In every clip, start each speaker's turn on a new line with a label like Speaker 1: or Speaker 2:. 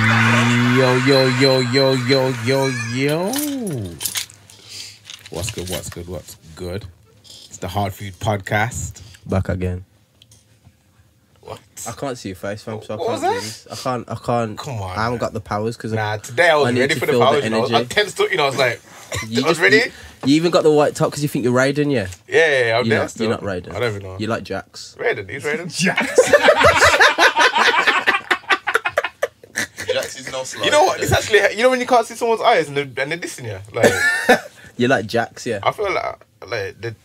Speaker 1: Yo. What's good? It's the Hardfood podcast.
Speaker 2: Back again.
Speaker 1: What?
Speaker 2: I can't see your face, fam, so
Speaker 1: What
Speaker 2: I
Speaker 1: was
Speaker 2: can't do
Speaker 1: that?
Speaker 2: this. I can't.
Speaker 1: Come on,
Speaker 2: I haven't
Speaker 1: man.
Speaker 2: got the powers because
Speaker 1: Today I was
Speaker 2: need
Speaker 1: ready
Speaker 2: to
Speaker 1: for the
Speaker 2: feel the
Speaker 1: powers, you know.
Speaker 2: energy.
Speaker 1: I tensed up, I was like,
Speaker 2: you
Speaker 1: I was ready.
Speaker 2: You even got the white top because you think you're Raiden, yeah?
Speaker 1: Yeah, I'm
Speaker 2: You're
Speaker 1: there
Speaker 2: not,
Speaker 1: still.
Speaker 2: you're not Raiden.
Speaker 1: I don't even know.
Speaker 2: You like Jax.
Speaker 1: Raiden, he's Raiden.
Speaker 3: Jax.
Speaker 4: Jax is no slide.
Speaker 1: You know what? It's actually, you know when you can't see someone's eyes and they're dissing you? Like,
Speaker 2: You like Jax, yeah?
Speaker 1: I feel like the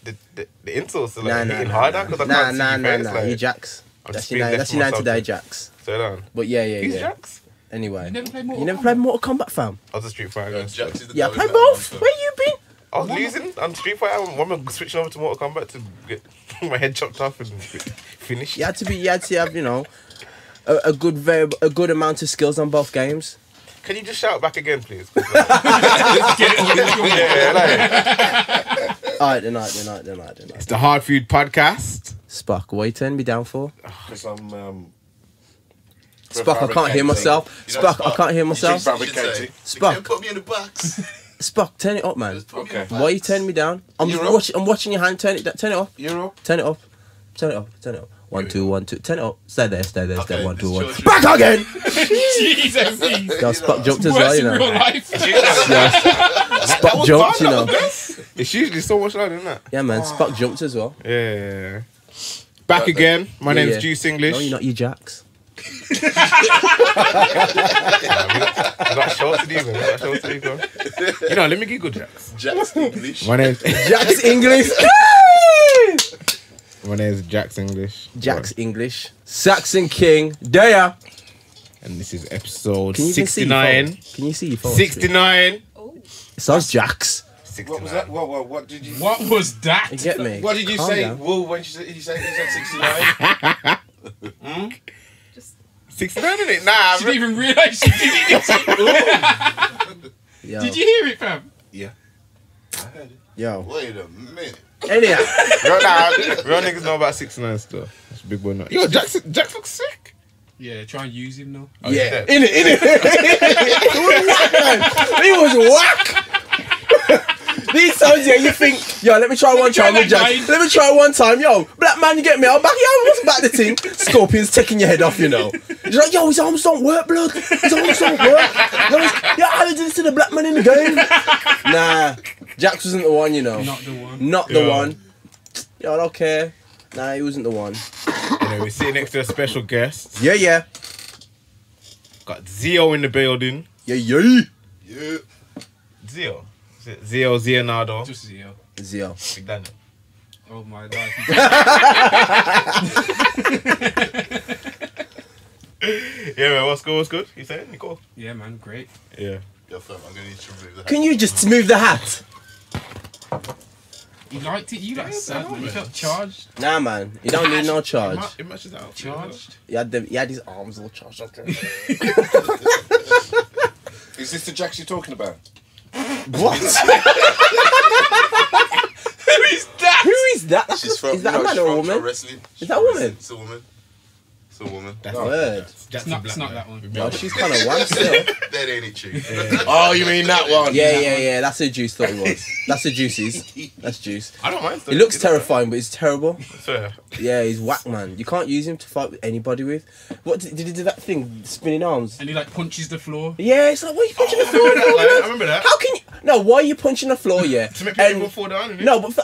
Speaker 1: insults are like hitting harder because I can't see your face.
Speaker 2: Nah. You Jax.
Speaker 1: I'm
Speaker 2: That's
Speaker 1: just
Speaker 2: your
Speaker 1: being
Speaker 2: name.
Speaker 1: left
Speaker 2: That's your name
Speaker 1: to
Speaker 2: today,
Speaker 1: myself.
Speaker 2: Jax.
Speaker 1: Say down.
Speaker 2: But yeah.
Speaker 1: He's Jax?
Speaker 2: Anyway.
Speaker 3: You never played Mortal
Speaker 2: You never played Mortal Kombat, fam?
Speaker 1: I was a Street Fighter.
Speaker 4: Jax is the
Speaker 2: Yeah, I
Speaker 4: guy
Speaker 2: played
Speaker 4: who's
Speaker 2: both.
Speaker 4: that
Speaker 2: Where you been?
Speaker 1: I was losing on Street Fighter. When I'm switching over to Mortal Kombat to get my head chopped off and finished.
Speaker 2: You had to have, a good amount of skills on both games.
Speaker 1: Can you just shout back again, please?
Speaker 3: Get it all in your
Speaker 1: Yeah, like,
Speaker 2: Alright, the night.
Speaker 1: it's the Hardfood podcast.
Speaker 2: Spock, what you turning me down for?
Speaker 4: Because I'm
Speaker 2: Spock, I can't hear myself. Spock, I can't hear myself.
Speaker 4: fabricating. You
Speaker 2: Spock.
Speaker 4: can't put me in the box.
Speaker 2: Spock, turn it up, man.
Speaker 4: Just put me in Okay. the box.
Speaker 2: Why are you turning me down? I'm
Speaker 4: You're
Speaker 2: watching your hand. Turn it up.
Speaker 4: You're up.
Speaker 2: Turn it up. 1, 2, 1, 2. Turn it up. Stay there.
Speaker 4: Okay,
Speaker 2: 1, 2, 1.
Speaker 4: this is
Speaker 2: Back again!
Speaker 3: Jesus.
Speaker 2: Yo, Spock jumped as well,
Speaker 3: Worse
Speaker 2: you
Speaker 3: in real
Speaker 2: know.
Speaker 3: life.
Speaker 2: Spock jumped, you know.
Speaker 1: It's usually so much louder than that.
Speaker 2: Yeah, man. Spock jumped as well.
Speaker 1: Yeah. Back again. My name's
Speaker 2: Yeah.
Speaker 1: Juice English.
Speaker 2: No, you're not. You Jax.
Speaker 1: We got shows to do, man. You know, let me get good, Jax.
Speaker 4: Jax English.
Speaker 1: My name's
Speaker 2: Jax English.
Speaker 1: My name's Jax English.
Speaker 2: Jax English. Saxon King. There.
Speaker 1: And this is episode
Speaker 2: Can you even see your
Speaker 1: 69.
Speaker 2: phone? Can you see your phone?
Speaker 1: 69.
Speaker 2: So it's Jax.
Speaker 1: 69.
Speaker 4: What was that? What did you?
Speaker 3: What was that?
Speaker 2: You get me?
Speaker 4: What did you
Speaker 2: Calm
Speaker 4: say?
Speaker 2: down.
Speaker 4: Woo, when you said 69?
Speaker 1: 69, innit? Nah,
Speaker 3: She didn't even realise she did it.
Speaker 2: Yo.
Speaker 3: Did you hear it, fam?
Speaker 4: Yeah. I heard it.
Speaker 2: Yo.
Speaker 4: Wait a minute.
Speaker 2: Anyhow.
Speaker 1: real niggas know about 69 stuff. That's a big boy. Yo, Jax looks sick.
Speaker 3: Yeah, try and use him now.
Speaker 1: Oh,
Speaker 2: Yeah.
Speaker 1: he's dead.
Speaker 2: In it. He was whack. These times, yeah, you think, yo, let me try one time with Jax. Let me try one time, yo. Black man, you get me? I'll back you. What's back the thing? Scorpion's taking your head off, you know. He's like, yo, his arms don't work, blood. His arms don't work. Yeah, I did this to the black man in the game. Nah, Jax wasn't the one, you know.
Speaker 3: Not the one.
Speaker 2: Not the one. Yo, I don't care. Nah, he wasn't the one.
Speaker 1: Anyway, we're sitting next to a special guest.
Speaker 2: Yeah.
Speaker 1: Got Zeo in the building.
Speaker 2: Yeah.
Speaker 4: Yeah.
Speaker 1: Zeo. Zeo Zionado.
Speaker 3: Just Zeo.
Speaker 2: Zeo.
Speaker 1: Big Daniel.
Speaker 3: Oh my life.
Speaker 1: Yeah, man, what's good? You saying? You cool?
Speaker 3: Yeah, man, great.
Speaker 1: Yeah.
Speaker 4: Yo, fam, I'm gonna need to remove that.
Speaker 2: Can you just move the hat?
Speaker 3: You liked it? You like sad, man. You
Speaker 1: man.
Speaker 3: felt charged.
Speaker 2: Nah, man. You don't need no charge.
Speaker 1: It matches out.
Speaker 3: Charged?
Speaker 2: He had his arms all charged up.
Speaker 4: Is this the Jax you're talking about?
Speaker 2: What?
Speaker 3: Who is that?
Speaker 2: Who is that?
Speaker 4: She's from.
Speaker 2: Is that a man or a woman?
Speaker 4: Wrestling.
Speaker 2: Is that a woman?
Speaker 4: It's a woman. It's a woman.
Speaker 1: That's
Speaker 2: Word.
Speaker 3: It's not that one.
Speaker 2: Well, she's kind of one still.
Speaker 4: That ain't it, chick. Oh, you mean that one?
Speaker 2: Yeah. That's who Juice thought it was. That's the Juicy's. That's Juice.
Speaker 1: I don't mind.
Speaker 2: He looks terrifying, but he's terrible.
Speaker 1: Fair.
Speaker 2: Yeah, he's whack, man. You can't use him to fight with anybody with. What did he do that thing? Spinning arms.
Speaker 3: And he like punches the floor.
Speaker 2: Yeah, it's like, why are you punching the floor?
Speaker 1: I remember that.
Speaker 2: How can you? No, why are you punching the floor? Yeah.
Speaker 1: To make people fall down, innit?
Speaker 2: No, but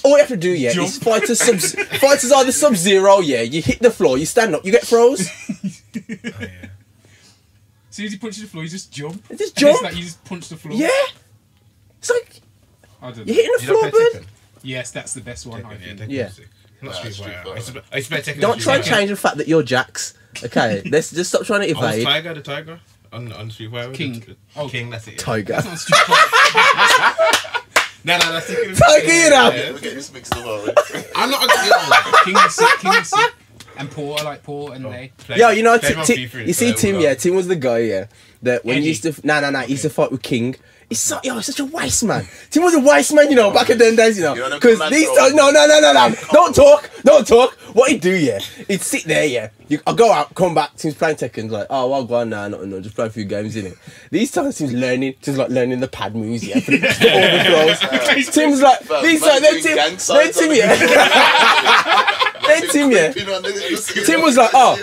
Speaker 2: all you have to do, yeah,
Speaker 3: Jump.
Speaker 2: is fighters either Sub-Zero, yeah. You hit the floor, you stand up, you get froze.
Speaker 1: Oh, yeah.
Speaker 3: As soon as he punches the floor, you just jump.
Speaker 2: You just
Speaker 3: And
Speaker 2: jump.
Speaker 3: It's like you just punch the floor.
Speaker 2: Yeah. It's like
Speaker 3: I don't know.
Speaker 2: you're hitting the
Speaker 1: You don't
Speaker 2: floor,
Speaker 1: play
Speaker 2: bud.
Speaker 1: Tekken?
Speaker 3: Yes, that's the best one, I think.
Speaker 2: Yeah.
Speaker 1: Not Street
Speaker 4: Street
Speaker 1: Fighter.
Speaker 4: Fighter.
Speaker 1: I expect Tekken.
Speaker 2: Don't try and change the fact that you're Jax. Okay, let's just stop trying to
Speaker 1: I was
Speaker 2: evade.
Speaker 1: Tiger, the Tiger. On Street Fighter.
Speaker 3: King.
Speaker 1: Oh, King, that's it. Yeah.
Speaker 2: Tiger.
Speaker 3: That's not Street Fighter.
Speaker 1: No, that's it.
Speaker 2: Tiger, you know.
Speaker 4: We're getting this mixed up already.
Speaker 1: I'm not a
Speaker 3: King is sick. And Paul, I like Paul and they.
Speaker 2: Yo, you know,
Speaker 1: Play my FIFA
Speaker 2: you see
Speaker 1: instead,
Speaker 2: Tim,
Speaker 1: we'll
Speaker 2: yeah,
Speaker 1: go.
Speaker 2: Tim was the guy, yeah, that when he
Speaker 3: Eddie.
Speaker 2: used to, he used to fight with King. He's such a wise man. Tim was a wise man, you know, back in them days, you know.
Speaker 4: You're the
Speaker 2: Because
Speaker 4: command
Speaker 2: these
Speaker 4: thrower.
Speaker 2: no, don't talk. What he'd do, yeah, he'd sit there, yeah. I'll go out, come back, Tim's playing Tekken, like, oh, well, go on now, no, just play a few games, innit. These times Tim's learning the pad moves, yeah, for the overthrows. Tim's like, Tim, yeah. Tim was like, oh,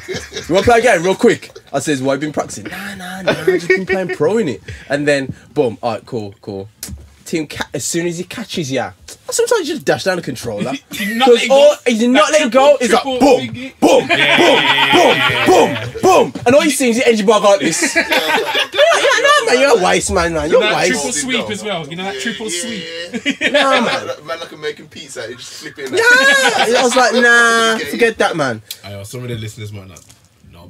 Speaker 2: you want to play a game real quick? I says, why you been practicing? Nah, I've just been playing pro in it. And then, boom, alright, cool. Tim, as soon as he catches ya, sometimes you just dash down the controller. He's not letting go. It's like, boom, boom. And all you see is the engine bar like this. No, man, you're a waste, man. You're
Speaker 3: That
Speaker 2: waste.
Speaker 3: triple sweep as well. You know that triple sweep.
Speaker 2: No, man.
Speaker 4: Man, like I'm making pizza, you just flip it.
Speaker 2: Yeah. I was like, nah, forget that, man.
Speaker 1: Some of the listeners might not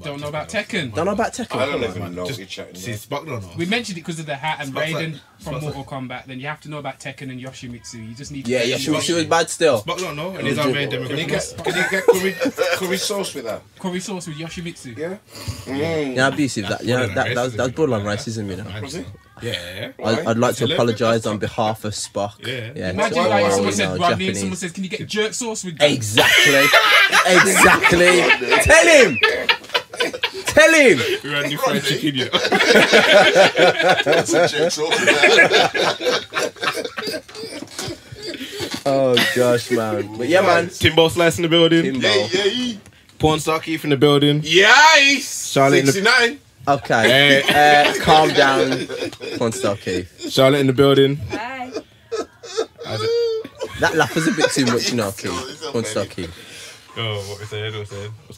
Speaker 3: Don't know about Tekken.
Speaker 2: Don't know about
Speaker 4: I
Speaker 2: Tekken.
Speaker 4: don't even know what you're chatting
Speaker 1: See,
Speaker 4: about.
Speaker 1: Spock don't know.
Speaker 3: We mentioned it because of the hat and
Speaker 1: Spock's
Speaker 3: Raiden
Speaker 1: like-
Speaker 3: from
Speaker 1: Spock's
Speaker 3: Mortal Kombat. Then you have to know about Tekken and Yoshimitsu. You just need to
Speaker 2: Yeah, she was bad still.
Speaker 1: Spock don't know, and he's our main
Speaker 4: Can you
Speaker 1: demographic.
Speaker 4: get curry sauce with that?
Speaker 3: curry sauce with Yoshimitsu.
Speaker 4: Yeah.
Speaker 2: Yeah, abusive. That
Speaker 1: borderline
Speaker 2: that's
Speaker 1: racism.
Speaker 2: borderline racism, you know.
Speaker 4: Was it?
Speaker 1: Yeah.
Speaker 2: I'd like to
Speaker 1: It's
Speaker 2: apologise on behalf of Spock.
Speaker 1: Yeah.
Speaker 3: Imagine
Speaker 2: to
Speaker 3: like
Speaker 2: all,
Speaker 3: someone
Speaker 2: you
Speaker 3: says
Speaker 2: know,
Speaker 3: Rodney and
Speaker 2: Japanese.
Speaker 3: someone says, "Can you get jerk sauce with that?"
Speaker 2: Exactly. Tell him.
Speaker 1: We ran new fried chicken, you know.
Speaker 4: That's a jerk sauce with that.
Speaker 2: Oh gosh, man. But yeah, man.
Speaker 1: Timbo Slice in the building.
Speaker 2: Timbo.
Speaker 4: Yeah.
Speaker 1: Porn Star Keith in the building.
Speaker 4: Yes!
Speaker 1: Charlotte in the-
Speaker 4: 69.
Speaker 2: Okay. Calm down. One star Keith.
Speaker 1: Charlotte in the building.
Speaker 5: Hi.
Speaker 2: That laugh was a bit too much, you know, Keith. One star Keith.
Speaker 1: Oh, what we saying?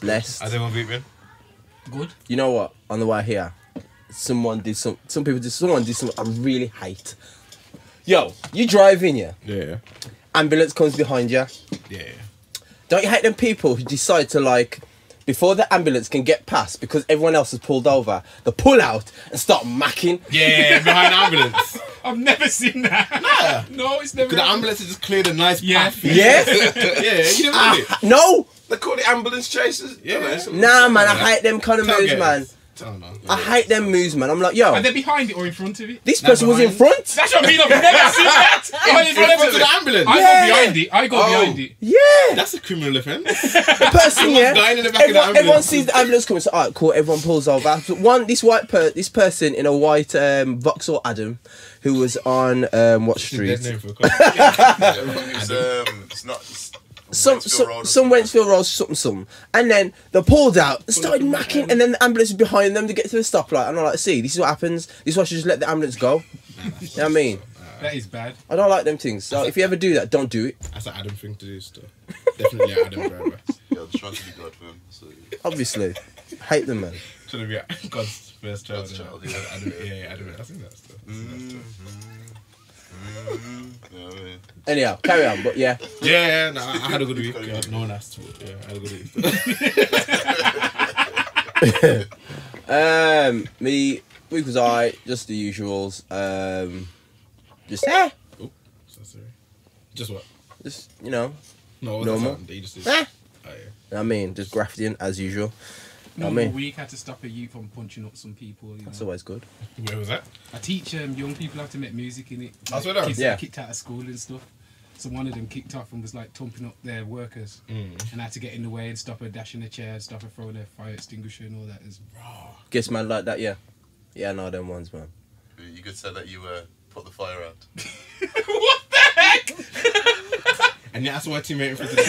Speaker 2: Less.
Speaker 1: How's everyone beat me?
Speaker 3: Good.
Speaker 2: You know what? On the way here, someone did something I really hate. Yo, you driving, yeah?
Speaker 1: Yeah.
Speaker 2: Ambulance comes behind you.
Speaker 1: Yeah.
Speaker 2: Don't you hate them people who decide to, like, before the ambulance can get past because everyone else has pulled over, they pull out and start macking?
Speaker 1: Yeah, behind the ambulance.
Speaker 3: I've never seen that. No, it's never.
Speaker 1: Because the ambulance has just cleared a nice
Speaker 3: Yeah.
Speaker 1: path.
Speaker 2: Yeah?
Speaker 1: Yeah, you never did it.
Speaker 2: No!
Speaker 4: They call it ambulance chasers.
Speaker 1: Yeah.
Speaker 2: Nah, man, I hate them kind of moves,
Speaker 1: Tailgaters.
Speaker 2: man.
Speaker 1: I don't know.
Speaker 2: I hate them moves, man. I'm like, yo,
Speaker 3: Are they behind it or in front of it?
Speaker 2: this person was in front?
Speaker 3: That's what I mean. I've never seen that.
Speaker 1: In front of the ambulance.
Speaker 3: I
Speaker 2: Yeah.
Speaker 3: go behind it. I go behind it.
Speaker 2: Yeah.
Speaker 1: That's a criminal offence.
Speaker 2: The person, yeah.
Speaker 1: dying in the back of the
Speaker 2: Everyone
Speaker 1: ambulance.
Speaker 2: sees the ambulance coming. So, alright, cool. Everyone pulls over. But this person in a white Vauxhall Adam, who was on what street?
Speaker 1: Dead name for a couple.
Speaker 4: It's not.
Speaker 2: Some Wentzville Road, something. And then they pulled out and started macking, and then the ambulance is behind them to get to the stoplight. And I'm like, see, this is what happens. This is why I should just let the ambulance go. You know what I mean?
Speaker 3: That is bad.
Speaker 2: I don't like them things. So if you ever do that, don't do it.
Speaker 1: That's an Adam thing to do, still. Definitely an Adam driver.
Speaker 4: Yeah, I'm trying to be God for him. So.
Speaker 2: Obviously. Hate them, man.
Speaker 1: Trying to be God's first child.
Speaker 4: God's child,
Speaker 1: yeah. Adam, yeah, Adam. I think that's still.
Speaker 4: Yeah,
Speaker 2: Anyhow, carry on. But yeah.
Speaker 1: Yeah, no, I had a good week. Yeah, no one asked for it. Yeah, I had a good week.
Speaker 2: Me week was alright, just the usuals. Just
Speaker 1: Oh, so sorry. Just what?
Speaker 2: just you know,
Speaker 1: No, what was
Speaker 2: Normal.
Speaker 1: that? You just did.
Speaker 2: Eh.
Speaker 1: Oh, yeah.
Speaker 2: I mean, just grafting as usual.
Speaker 3: Normal
Speaker 2: mean-
Speaker 3: week had to stop a youth from punching up some people. You know.
Speaker 2: That's always good.
Speaker 1: Where was that?
Speaker 3: I teach young people how to make music in it.
Speaker 1: I swear down.
Speaker 3: Kids
Speaker 2: Yeah.
Speaker 3: that kicked out of school and stuff. So one of them kicked off and was like thumping up their workers, and I had to get in the way and stop her dashing a chair, stop her throwing a fire extinguisher and all that. Is
Speaker 2: Guess man like that, yeah. Yeah, I know them ones, man.
Speaker 4: You could say that you put the fire out.
Speaker 3: what the heck?
Speaker 1: And that's why teammate in front of the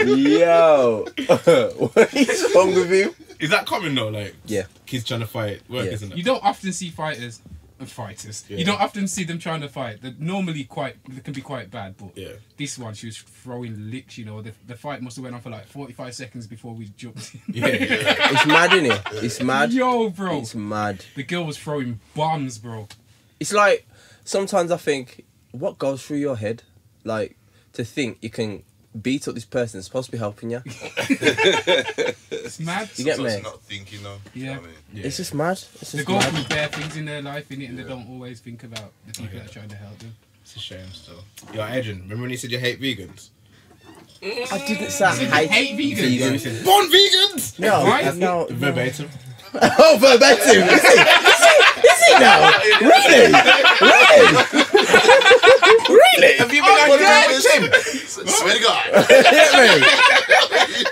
Speaker 2: Yo, what is wrong with you?
Speaker 1: Is that common though? Like,
Speaker 2: Yeah.
Speaker 1: kids trying to fight work,
Speaker 2: Yeah.
Speaker 1: isn't it?
Speaker 3: You don't often see fighters.
Speaker 1: Yeah.
Speaker 3: You don't often see them trying to fight. They're normally they can be quite bad, but
Speaker 1: Yeah.
Speaker 3: this one she was throwing licks. You know, the fight must have went on for like 45 seconds before we jumped in.
Speaker 1: Yeah.
Speaker 2: It's mad, innit it? It's mad.
Speaker 3: Yo, bro,
Speaker 2: It's mad.
Speaker 3: the girl was throwing bombs, bro.
Speaker 2: It's like sometimes I think, what goes through your head, like to think you can beat up this person that's supposed to be helping you.
Speaker 3: It's mad.
Speaker 2: You get me?
Speaker 4: Sometimes not thinking though. You know
Speaker 3: Yeah.
Speaker 4: what I mean?
Speaker 1: Yeah.
Speaker 2: It's just mad. It's
Speaker 3: They
Speaker 2: just
Speaker 3: go
Speaker 2: mad.
Speaker 3: through bare things in their life, innit, and they don't always think about the people that are trying to help them.
Speaker 2: It's a shame still. Yo, Adrian, remember when you said you hate vegans?
Speaker 3: Mm.
Speaker 2: I didn't say I
Speaker 3: hate vegans.
Speaker 2: Born vegans!
Speaker 3: No,
Speaker 2: right?
Speaker 3: no.
Speaker 2: Verbatim.
Speaker 3: Oh, verbatim. Is it now? Really? Really?
Speaker 2: Have you been on verbatim?
Speaker 4: Swear to God.
Speaker 3: Hit me.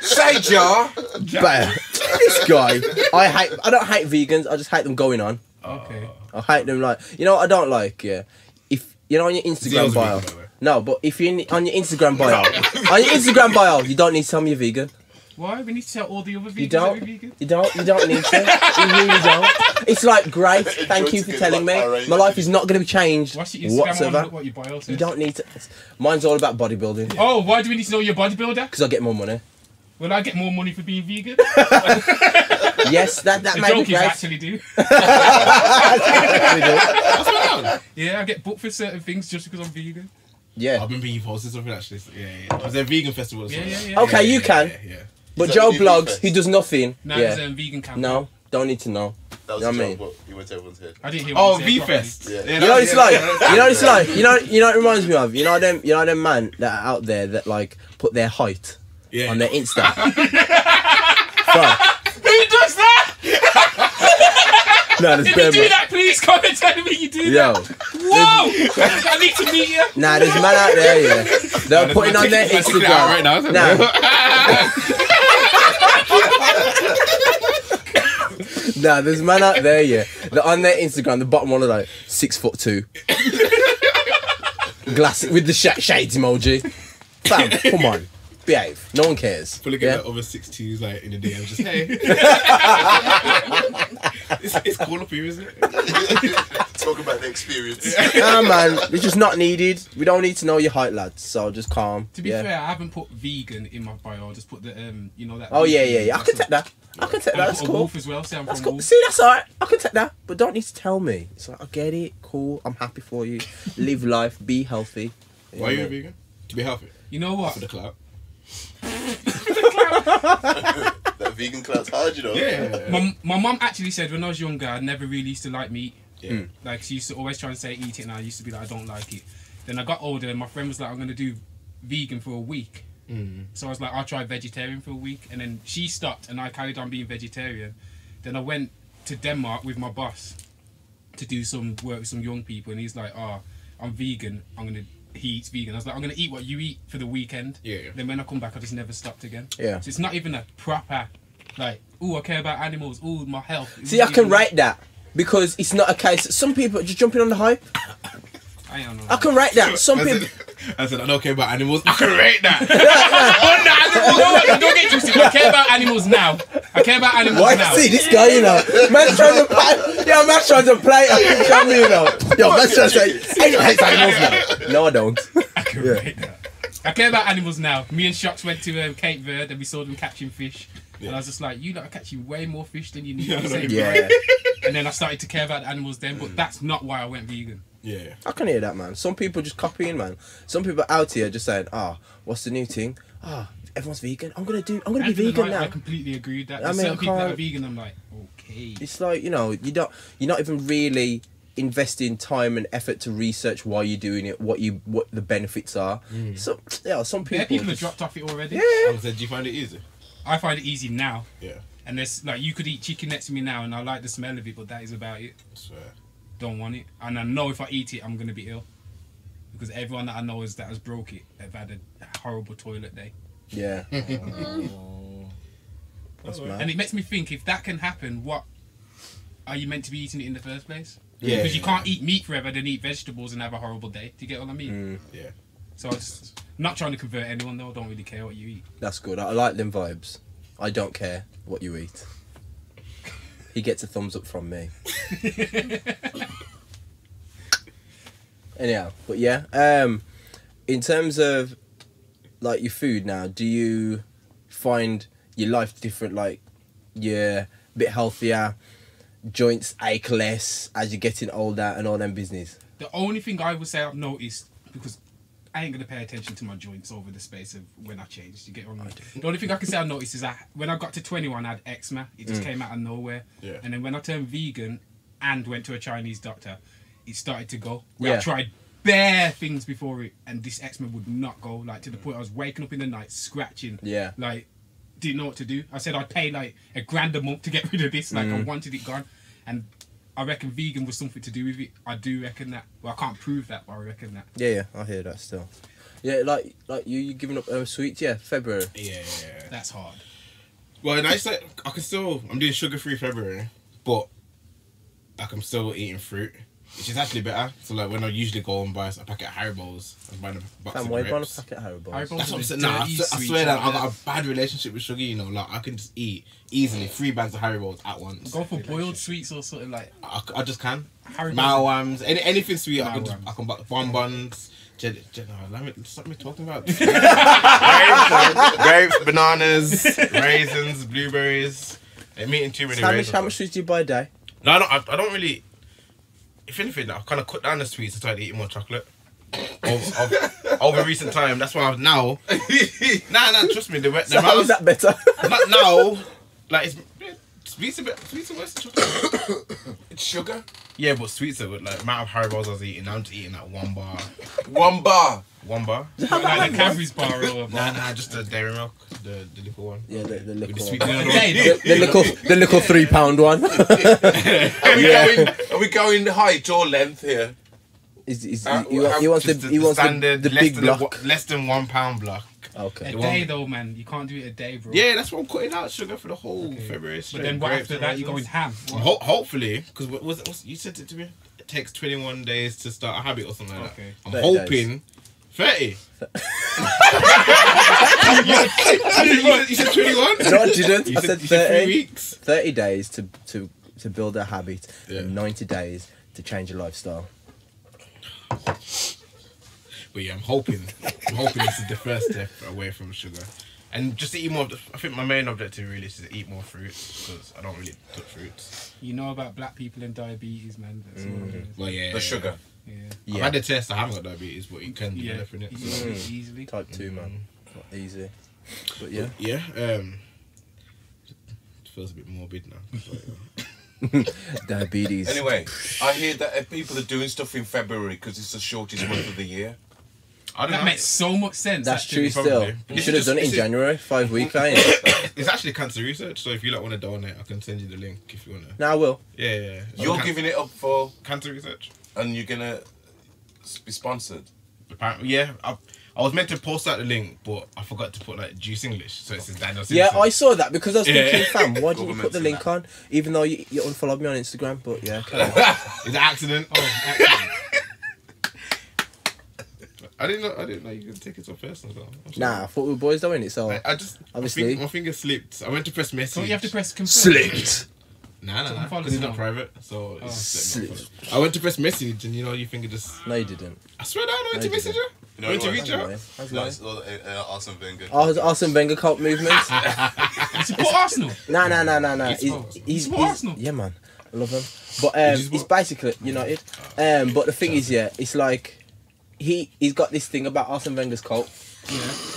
Speaker 2: Say jar.
Speaker 3: But this guy, I don't hate vegans, I just hate them going on.
Speaker 2: Okay.
Speaker 3: I hate them like, you know what I don't like, yeah? If, you know on your Instagram
Speaker 2: Zeo's
Speaker 3: bio.
Speaker 2: vegan, by the way.
Speaker 3: No, but if you're on your Instagram bio, on your Instagram bio, you don't need to tell me you're vegan.
Speaker 5: Why? We need to tell all the other vegans
Speaker 3: You
Speaker 5: that
Speaker 3: don't.
Speaker 5: we're vegan?
Speaker 3: You don't need to. You really don't. It's like, great, thank you for telling me. My life is not going to be changed
Speaker 5: What's your Instagram?
Speaker 3: whatsoever.
Speaker 5: Look what your bio says.
Speaker 3: You don't need to. Mine's all about bodybuilding.
Speaker 5: Oh, why do we need to know you're a bodybuilder?
Speaker 3: Because I get more money.
Speaker 5: Will I get more money for being vegan?
Speaker 3: Yes, that
Speaker 5: The
Speaker 3: may
Speaker 5: joke
Speaker 3: be
Speaker 5: is
Speaker 3: great.
Speaker 5: actually do. Yeah, I get booked for certain things just because I'm vegan.
Speaker 3: Yeah.
Speaker 2: I've been being posted something actually. Yeah. Was there a vegan festival or something?
Speaker 5: Yeah.
Speaker 3: Okay, you can.
Speaker 2: Yeah.
Speaker 3: But
Speaker 4: Is that
Speaker 3: Joe
Speaker 4: the new
Speaker 3: blogs,
Speaker 4: fest?
Speaker 3: he does nothing.
Speaker 5: No,
Speaker 3: Yeah.
Speaker 5: it's a vegan camp.
Speaker 3: No, don't need to know.
Speaker 4: That was
Speaker 3: You know
Speaker 4: a
Speaker 3: what I mean?
Speaker 4: joke, but he went to everyone's head.
Speaker 5: I didn't hear what
Speaker 2: Oh,
Speaker 5: you said
Speaker 2: V
Speaker 5: properly.
Speaker 2: Fest.
Speaker 4: Yeah.
Speaker 3: You know what it's like? You know what it's like? You know what it reminds me of? You know them man that are out there that like put their height on their Insta. Bro,
Speaker 5: Who does that?
Speaker 3: no, there's
Speaker 5: If
Speaker 3: bare
Speaker 5: you do
Speaker 3: man.
Speaker 5: that, please come and tell me you do
Speaker 3: Yo,
Speaker 5: that. Whoa! I need to meet you.
Speaker 3: nah, there's man out there, yeah. They're putting on their
Speaker 2: Check it
Speaker 3: Instagram
Speaker 2: out right now, isn't
Speaker 3: Nah. Nah, there's man out there, yeah. They're on their Instagram, the bottom one is like 6'2". Glass with the shades emoji. Fam, come on. Behave. No one cares.
Speaker 2: Fully
Speaker 3: Yeah?
Speaker 2: get like over 6'2" like in the DM, just hey. it's cool up here, isn't it?
Speaker 4: Talk about the experience.
Speaker 3: Nah, man, it's just not needed. We don't need to know your height, lads. So just calm.
Speaker 5: To be
Speaker 3: yeah.
Speaker 5: fair, I haven't put vegan in my bio. I just put the you know that.
Speaker 3: Oh yeah. I can take that. I can take
Speaker 5: And
Speaker 3: that.
Speaker 5: I
Speaker 3: That's
Speaker 5: put a
Speaker 3: cool.
Speaker 5: wolf as well. Say I'm
Speaker 3: That's
Speaker 5: from
Speaker 3: cool.
Speaker 5: Wolf.
Speaker 3: See, that's alright. I can take that, but don't need to tell me. It's like I get it. Cool. I'm happy for you. Live life. Be healthy.
Speaker 2: Why are you a vegan? To be healthy.
Speaker 5: You know what?
Speaker 2: For the clout.
Speaker 4: That vegan clout's hard, you know.
Speaker 2: Yeah.
Speaker 5: My mum actually said when I was younger, I never really used to like meat.
Speaker 2: Yeah.
Speaker 5: Like she used to always try and say eat it, and I used to be like I don't like it. Then I got older, and my friend was like I'm gonna do vegan for a week. So I was like I'll try vegetarian for a week, and then she stopped, and I carried on being vegetarian. Then I went to Denmark with my boss to do some work with some young people, and he's like, "Oh, I'm vegan. He eats vegan." I was like, "I'm gonna eat what you eat for the weekend."
Speaker 2: Yeah.
Speaker 5: Then when I come back, I just never stopped again.
Speaker 3: Yeah.
Speaker 5: So it's not even a proper like, "Ooh, I care about animals. Ooh, my health."
Speaker 3: See, I can rate that because it's not a case. Some people are just jumping on the hype.
Speaker 5: I don't know.
Speaker 3: I can rate that. Some people.
Speaker 2: I said I don't care about animals. I can rate that.
Speaker 5: You know what? Don't get twisted. I care about animals now. I care about animals
Speaker 3: Why
Speaker 5: now.
Speaker 3: see this guy, you know? Man's trying to play. Yeah, man's trying to play. I can show me, you know. Yo, man's trying to say, I hate animals now. No, I don't.
Speaker 5: I can rate that. I care about animals now. Me and Shocks went to Cape Verde and we saw them catching fish. And I was just like, you lot are catching way more fish than you need to say.
Speaker 3: Yeah.
Speaker 5: And then I started to care about the animals then, but that's not why I went vegan.
Speaker 2: Yeah.
Speaker 3: I can hear that, man. Some people just copying, man. Some people out here just saying, what's the new thing? Everyone's vegan. I'm gonna be
Speaker 5: And
Speaker 3: vegan
Speaker 5: I
Speaker 3: now.
Speaker 5: completely agree with that.
Speaker 3: I
Speaker 5: There's
Speaker 3: mean,
Speaker 5: certain people that
Speaker 3: can't-
Speaker 5: are vegan, I'm like, okay.
Speaker 3: It's like, you know, you're not even really investing time and effort to research why you're doing it, what the benefits are. So yeah, some people.
Speaker 5: Yeah, people have
Speaker 3: just-
Speaker 5: dropped off it already.
Speaker 3: Yeah.
Speaker 2: I said, do you find it easy?
Speaker 5: I find it easy now.
Speaker 2: Yeah.
Speaker 5: And there's like, you could eat chicken next to me now and I like the smell of it, but that is about it.
Speaker 2: I swear.
Speaker 5: Don't want it. And I know if I eat it, I'm going to be ill. Because everyone that I know that has broke it, they've had a horrible toilet day.
Speaker 3: Yeah. That's mad.
Speaker 5: And it makes me think, if that can happen, what are you meant to be eating it in the first place?
Speaker 2: Yeah.
Speaker 5: Because you can't eat meat forever, then eat vegetables and have a horrible day. Do you get what I mean?
Speaker 2: Yeah.
Speaker 5: So I'm not trying to convert anyone though. I don't really care what you eat.
Speaker 3: That's good. I like them vibes. I don't care what you eat. He gets a thumbs up from me. Anyhow, but yeah. In terms of like your food now, do you find your life different? Like you're a bit healthier, joints ache less as you're getting older, and all them business.
Speaker 5: The only thing I would say I've noticed, because I ain't gonna pay attention to my joints over the space of when I changed. You get what I mean? The only thing I can say I noticed is that when I got to 21, I had eczema. It just came out of nowhere.
Speaker 2: Yeah.
Speaker 5: And then when I turned vegan and went to a Chinese doctor, it started to go. Where
Speaker 3: Yeah.
Speaker 5: I tried bare things before it, and this eczema would not go. Like to the point I was waking up in the night scratching.
Speaker 3: Yeah.
Speaker 5: Like didn't know what to do. I said I'd pay like $1,000 a month to get rid of this. Like I wanted it gone, and I reckon vegan was something to do with it. I do reckon that. Well, I can't prove that, but I reckon that.
Speaker 3: Yeah, I hear that still. Yeah, like you giving up sweets. Yeah, February.
Speaker 1: Yeah.
Speaker 5: That's hard.
Speaker 1: Well, and I said I can still. I'm doing sugar-free February, but like I'm still eating fruit, which is actually better. So like when I usually go and buy a packet of Haribos, I'm buying a box
Speaker 3: Fam,
Speaker 1: of
Speaker 3: why you buying a
Speaker 1: grapes.
Speaker 3: packet of Haribo?
Speaker 5: Haribos
Speaker 1: That's what I'm
Speaker 5: are
Speaker 1: saying.
Speaker 5: the
Speaker 1: Nah, I
Speaker 5: dirty
Speaker 1: swear
Speaker 5: sweets
Speaker 1: that
Speaker 5: out
Speaker 1: I
Speaker 5: there.
Speaker 1: got a bad relationship with sugar. You know, like I can just eat easily 3 bags of Haribos at once.
Speaker 5: Go for boiled sweets or something like
Speaker 1: I just can.
Speaker 5: Haribo.
Speaker 1: Malwams, anything sweet. I
Speaker 5: Malwams.
Speaker 1: can buy bonbons. Let me talking about grapes, bananas, raisins, blueberries. I'm eating too many raisins.
Speaker 3: How much sweets do you buy a day?
Speaker 1: No, I don't really. If anything, I kind of cut down the sweets and started eating more chocolate. Over recent time, that's why I've now. Nah, trust me.
Speaker 3: So how is that better?
Speaker 1: Not now, like sweets are worse than chocolate.
Speaker 6: It's sugar.
Speaker 1: Yeah, but sweets are good. Like the amount of Haribos I was eating, now I'm just eating like 1 bar.
Speaker 6: 1 bar.
Speaker 1: 1 bar.
Speaker 5: like the Cadbury's bar or
Speaker 1: Nah, just the dairy milk, the little one.
Speaker 3: Yeah, the
Speaker 1: With
Speaker 3: little
Speaker 1: the
Speaker 3: one.
Speaker 1: sweet one.
Speaker 3: The little £3 one.
Speaker 6: Are we going height or length here?
Speaker 3: He wants
Speaker 1: Just
Speaker 3: the
Speaker 1: standard,
Speaker 3: big block.
Speaker 1: less than £1 block.
Speaker 3: Okay.
Speaker 5: A day though, man. You can't do it a day, bro.
Speaker 1: Yeah, that's what I'm cutting out sugar for the whole February.
Speaker 5: But
Speaker 1: straight.
Speaker 5: then what
Speaker 1: Grapes
Speaker 5: after
Speaker 1: and
Speaker 5: that? You're
Speaker 1: raisins.
Speaker 5: going ham.
Speaker 1: Hopefully, because you said it to me. It takes 21 days to start a habit or something like
Speaker 5: Okay.
Speaker 1: that. I'm
Speaker 3: 30
Speaker 1: hoping 30. You said 21?
Speaker 3: No, I didn't.
Speaker 1: You
Speaker 3: I said
Speaker 1: you said 3
Speaker 3: 30.
Speaker 1: weeks.
Speaker 3: 30 days to build a habit,
Speaker 1: Yeah.
Speaker 3: and 90 days to change your lifestyle.
Speaker 1: But yeah, I'm hoping this is the first step away from sugar. And just to eat more, I think my main objective really is to eat more fruits, because I don't really touch fruits.
Speaker 5: You know about black people and diabetes, man. That's all it is.
Speaker 1: Well, yeah.
Speaker 6: The sugar.
Speaker 5: Yeah.
Speaker 1: I've had the test, I haven't got diabetes, but you can
Speaker 5: Yeah.
Speaker 1: develop in it.
Speaker 5: You
Speaker 1: So.
Speaker 5: can do it easily.
Speaker 3: Type 2, man. Not easy. But yeah.
Speaker 1: Yeah, it feels a bit morbid now.
Speaker 3: Diabetes.
Speaker 6: Anyway, I hear that people are doing stuff in February because it's the shortest month of the year.
Speaker 1: I don't
Speaker 5: That
Speaker 1: know.
Speaker 5: makes so much sense.
Speaker 3: That's
Speaker 5: actually.
Speaker 3: true still.
Speaker 1: probably.
Speaker 3: You
Speaker 1: It's
Speaker 3: should have
Speaker 1: just-
Speaker 3: done it in
Speaker 1: it's-
Speaker 3: January, 5 weeks, ain't it?
Speaker 1: It's actually cancer research, so if you like want to donate, I can send you the link if you want to.
Speaker 3: No, I will.
Speaker 1: Yeah.
Speaker 6: You're giving it up for,
Speaker 1: cancer research.
Speaker 6: and you're gonna be sponsored.
Speaker 1: Apparently, yeah. I was meant to post out the link, but I forgot to put like Juice English, so it says Daniel Simpson.
Speaker 3: Yeah, I saw that because I was thinking,
Speaker 1: Yeah.
Speaker 3: fam, why didn't you put the
Speaker 6: Government's
Speaker 3: link on? Even though you unfollowed me on Instagram, but yeah. Okay.
Speaker 1: It's an accident.
Speaker 5: Oh, actually.
Speaker 1: I didn't know you could take it so personal though. I'm sorry.
Speaker 3: Nah, I thought we were boys though, innit? So,
Speaker 1: I just
Speaker 3: Obviously.
Speaker 1: my finger slipped. I went to press message.
Speaker 5: So you have to press confirm.
Speaker 3: slipped.
Speaker 1: Nah,
Speaker 5: So
Speaker 1: because
Speaker 5: unfollow
Speaker 1: it's not
Speaker 5: someone.
Speaker 1: private. So it's
Speaker 3: Slipped.
Speaker 1: just I went to press message, and your finger just.
Speaker 3: No, you didn't.
Speaker 1: I swear down. I went to
Speaker 3: No, you
Speaker 1: message her.
Speaker 4: You know
Speaker 1: I went to
Speaker 4: what?
Speaker 1: reach her.
Speaker 3: That's
Speaker 4: No,
Speaker 3: nice.
Speaker 4: it's all Arsene Wenger.
Speaker 3: Oh, it's Arsene Wenger cult movement.
Speaker 5: You support Arsenal.
Speaker 3: Nah.
Speaker 5: He's for Arsenal.
Speaker 3: Yeah, man. I love him. But
Speaker 1: Did you
Speaker 3: he's
Speaker 1: support-
Speaker 3: basically United. But the thing is, yeah, it's like he's got this thing about Arsene Wenger's cult.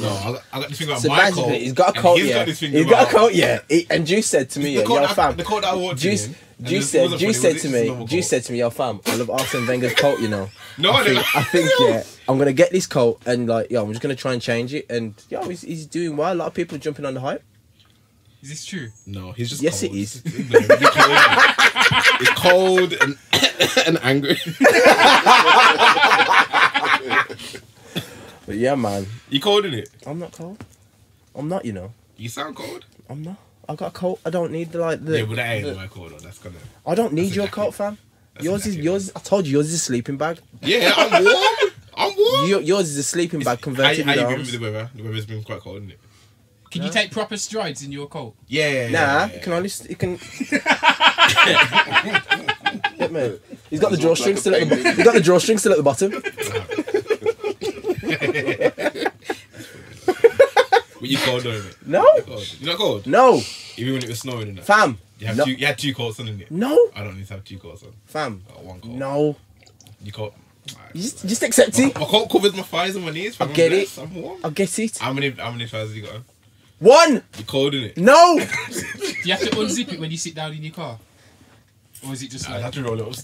Speaker 1: No, I got this thing about
Speaker 3: So
Speaker 1: my
Speaker 3: basically,
Speaker 1: cult.
Speaker 3: he's got a
Speaker 1: and
Speaker 3: cult,
Speaker 1: he's
Speaker 3: yeah.
Speaker 1: got this thing
Speaker 3: He's
Speaker 1: about,
Speaker 3: got a cult, yeah. And Juice said to me, yeah, yo, fam.
Speaker 1: The cult that I walked
Speaker 3: Juice,
Speaker 1: in. and
Speaker 3: Juice
Speaker 1: it wasn't funny,
Speaker 3: said
Speaker 1: was
Speaker 3: to
Speaker 1: it?
Speaker 3: me,
Speaker 1: It's a normal
Speaker 3: Juice
Speaker 1: cult.
Speaker 3: said to me, yo, fam, I love Arsene Wenger's cult, you know.
Speaker 1: No, I didn't.
Speaker 3: I think, yeah, I'm gonna get this cult and like, yo, I'm just gonna try and change it. And yo, he's doing well. A lot of people are jumping on the hype.
Speaker 5: Is this true?
Speaker 1: No, he's just
Speaker 3: Yes,
Speaker 1: cold.
Speaker 3: it is.
Speaker 1: He's cold and angry.
Speaker 3: But yeah, man,
Speaker 1: You cold in it?
Speaker 3: I'm not cold. I'm not, you know.
Speaker 1: You sound cold.
Speaker 3: I'm not. I got a cult. I don't need the like the.
Speaker 1: Yeah, but that ain't my cold though. That's gonna.
Speaker 3: I don't need
Speaker 1: That's
Speaker 3: your
Speaker 1: exactly-
Speaker 3: cult, fam.
Speaker 1: that's
Speaker 3: Yours
Speaker 1: exactly
Speaker 3: is yours. I told you yours is a sleeping bag.
Speaker 1: Yeah, I'm warm. I'm warm.
Speaker 3: Yours is a sleeping bag
Speaker 1: How
Speaker 3: converted
Speaker 1: you
Speaker 3: with
Speaker 1: been
Speaker 3: arms.
Speaker 1: with the weather? The weather's been quite cold, isn't it?
Speaker 5: Can you take proper strides in your cult?
Speaker 1: Yeah.
Speaker 3: Nah, you can only you can. Get me. He's got the drawstring still at the bottom. He's got the drawstring still at the bottom.
Speaker 1: But you cold though, innit?
Speaker 3: No,
Speaker 1: Cold. You're not cold?
Speaker 3: no,
Speaker 1: Even when it was snowing and that.
Speaker 3: fam.
Speaker 1: You had
Speaker 3: No.
Speaker 1: you had 2 coats on, innit?
Speaker 3: No,
Speaker 1: I don't need to have 2 coats on.
Speaker 3: fam.
Speaker 1: I got 1 coat.
Speaker 3: No,
Speaker 1: You coat.
Speaker 3: you just accept it.
Speaker 1: My coat covers my thighs and my knees. fam.
Speaker 3: I get
Speaker 1: I'm
Speaker 3: it.
Speaker 1: blessed, I'm warm.
Speaker 3: I get it.
Speaker 1: How many thighs have you got on?
Speaker 3: 1.
Speaker 1: You cold, innit?
Speaker 3: No.
Speaker 5: Do you have to unzip it when you sit down in your car? Or is it just
Speaker 1: I
Speaker 5: like...
Speaker 1: have to roll it up.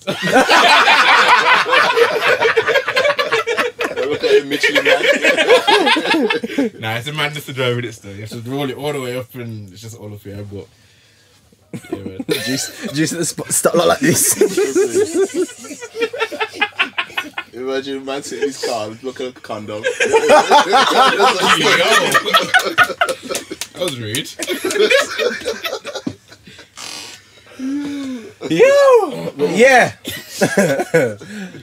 Speaker 4: Look at Michelin man.
Speaker 1: Nah, it's a madness to drive with it still. You have to roll it all the way up and it's just all up here. But yeah, man.
Speaker 3: Juice at the spot. Stop like this.
Speaker 4: Imagine a man sitting in his car looking at a condom.
Speaker 1: That was rude.
Speaker 3: Yeah.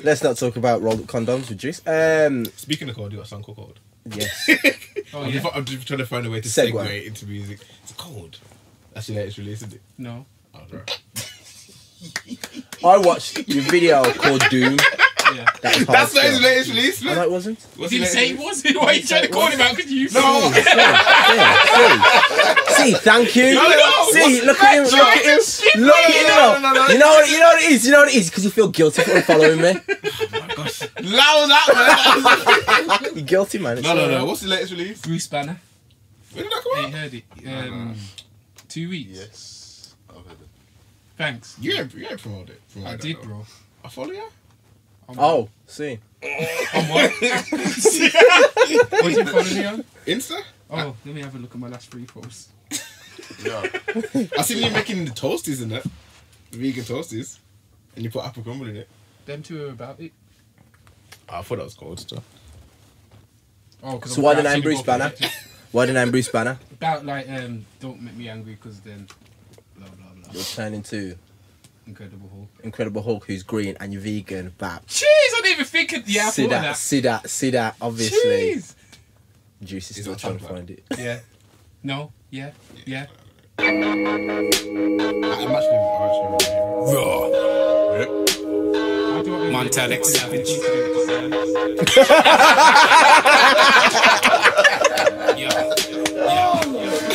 Speaker 3: Let's not talk about rolled up condoms with Juice.
Speaker 1: Speaking of code, you got a song called.
Speaker 3: Yes.
Speaker 5: Oh,
Speaker 1: I'm,
Speaker 5: yeah?
Speaker 1: just, I'm just trying to find a way to
Speaker 3: Segue.
Speaker 1: segue into music. It's cold. That's your latest release, isn't it?
Speaker 5: No.
Speaker 1: Oh, right.
Speaker 3: I watched your video called Doom.
Speaker 5: Yeah.
Speaker 3: That was hard
Speaker 1: That's not his
Speaker 3: still.
Speaker 1: latest release,
Speaker 3: Oh,
Speaker 1: man.
Speaker 3: no, it wasn't.
Speaker 1: What's
Speaker 5: Did he
Speaker 1: his
Speaker 5: say it
Speaker 1: latest
Speaker 5: was? Why are you trying to call him out? Because you
Speaker 1: No.
Speaker 3: See, thank you.
Speaker 1: No.
Speaker 3: See, look at him. Look at him. Look at him.
Speaker 1: No.
Speaker 3: You know what it is. You know what it is. Because you feel guilty for following me.
Speaker 1: Oh my gosh. Loud that, man.
Speaker 3: You're guilty, man. It's
Speaker 1: No.
Speaker 3: alright.
Speaker 1: What's the latest release?
Speaker 5: Bruce Banner.
Speaker 1: When did that come
Speaker 5: Hey,
Speaker 1: out?
Speaker 5: heard it. 2 weeks.
Speaker 4: Yes, I've heard it.
Speaker 5: Thanks.
Speaker 1: You ain't promoted it.
Speaker 5: I did, bro.
Speaker 1: I follow you.
Speaker 3: Oh, see.
Speaker 5: On what? What did you follow me on?
Speaker 1: Insta?
Speaker 5: Oh, let me have a look at my last 3 posts.
Speaker 4: Yeah.
Speaker 1: I seen you making the toasties in that. The vegan toasties. And you put apple crumble in it.
Speaker 5: Them two are about it.
Speaker 1: I thought that was cold stuff.
Speaker 5: Oh, cause
Speaker 3: So
Speaker 5: I'm
Speaker 3: why the
Speaker 5: actually
Speaker 3: name Bruce
Speaker 5: both
Speaker 3: Banner?
Speaker 5: elected.
Speaker 3: Why the name Bruce Banner?
Speaker 5: About like, don't make me angry because then blah blah blah.
Speaker 3: You're turning to
Speaker 5: Incredible Hulk.
Speaker 3: Incredible Hulk, who's green, and you're vegan. Bap.
Speaker 5: Jeez, I didn't even think of I
Speaker 3: See
Speaker 5: thought
Speaker 3: that,
Speaker 5: of
Speaker 3: see that, obviously.
Speaker 5: Jeez.
Speaker 3: Juice is
Speaker 1: Is
Speaker 3: still
Speaker 1: that
Speaker 3: trying to
Speaker 1: chocolate?
Speaker 3: find it.
Speaker 5: Yeah. No. Yeah. Yeah.
Speaker 1: I'm actually
Speaker 5: Raw. Montel X Savage.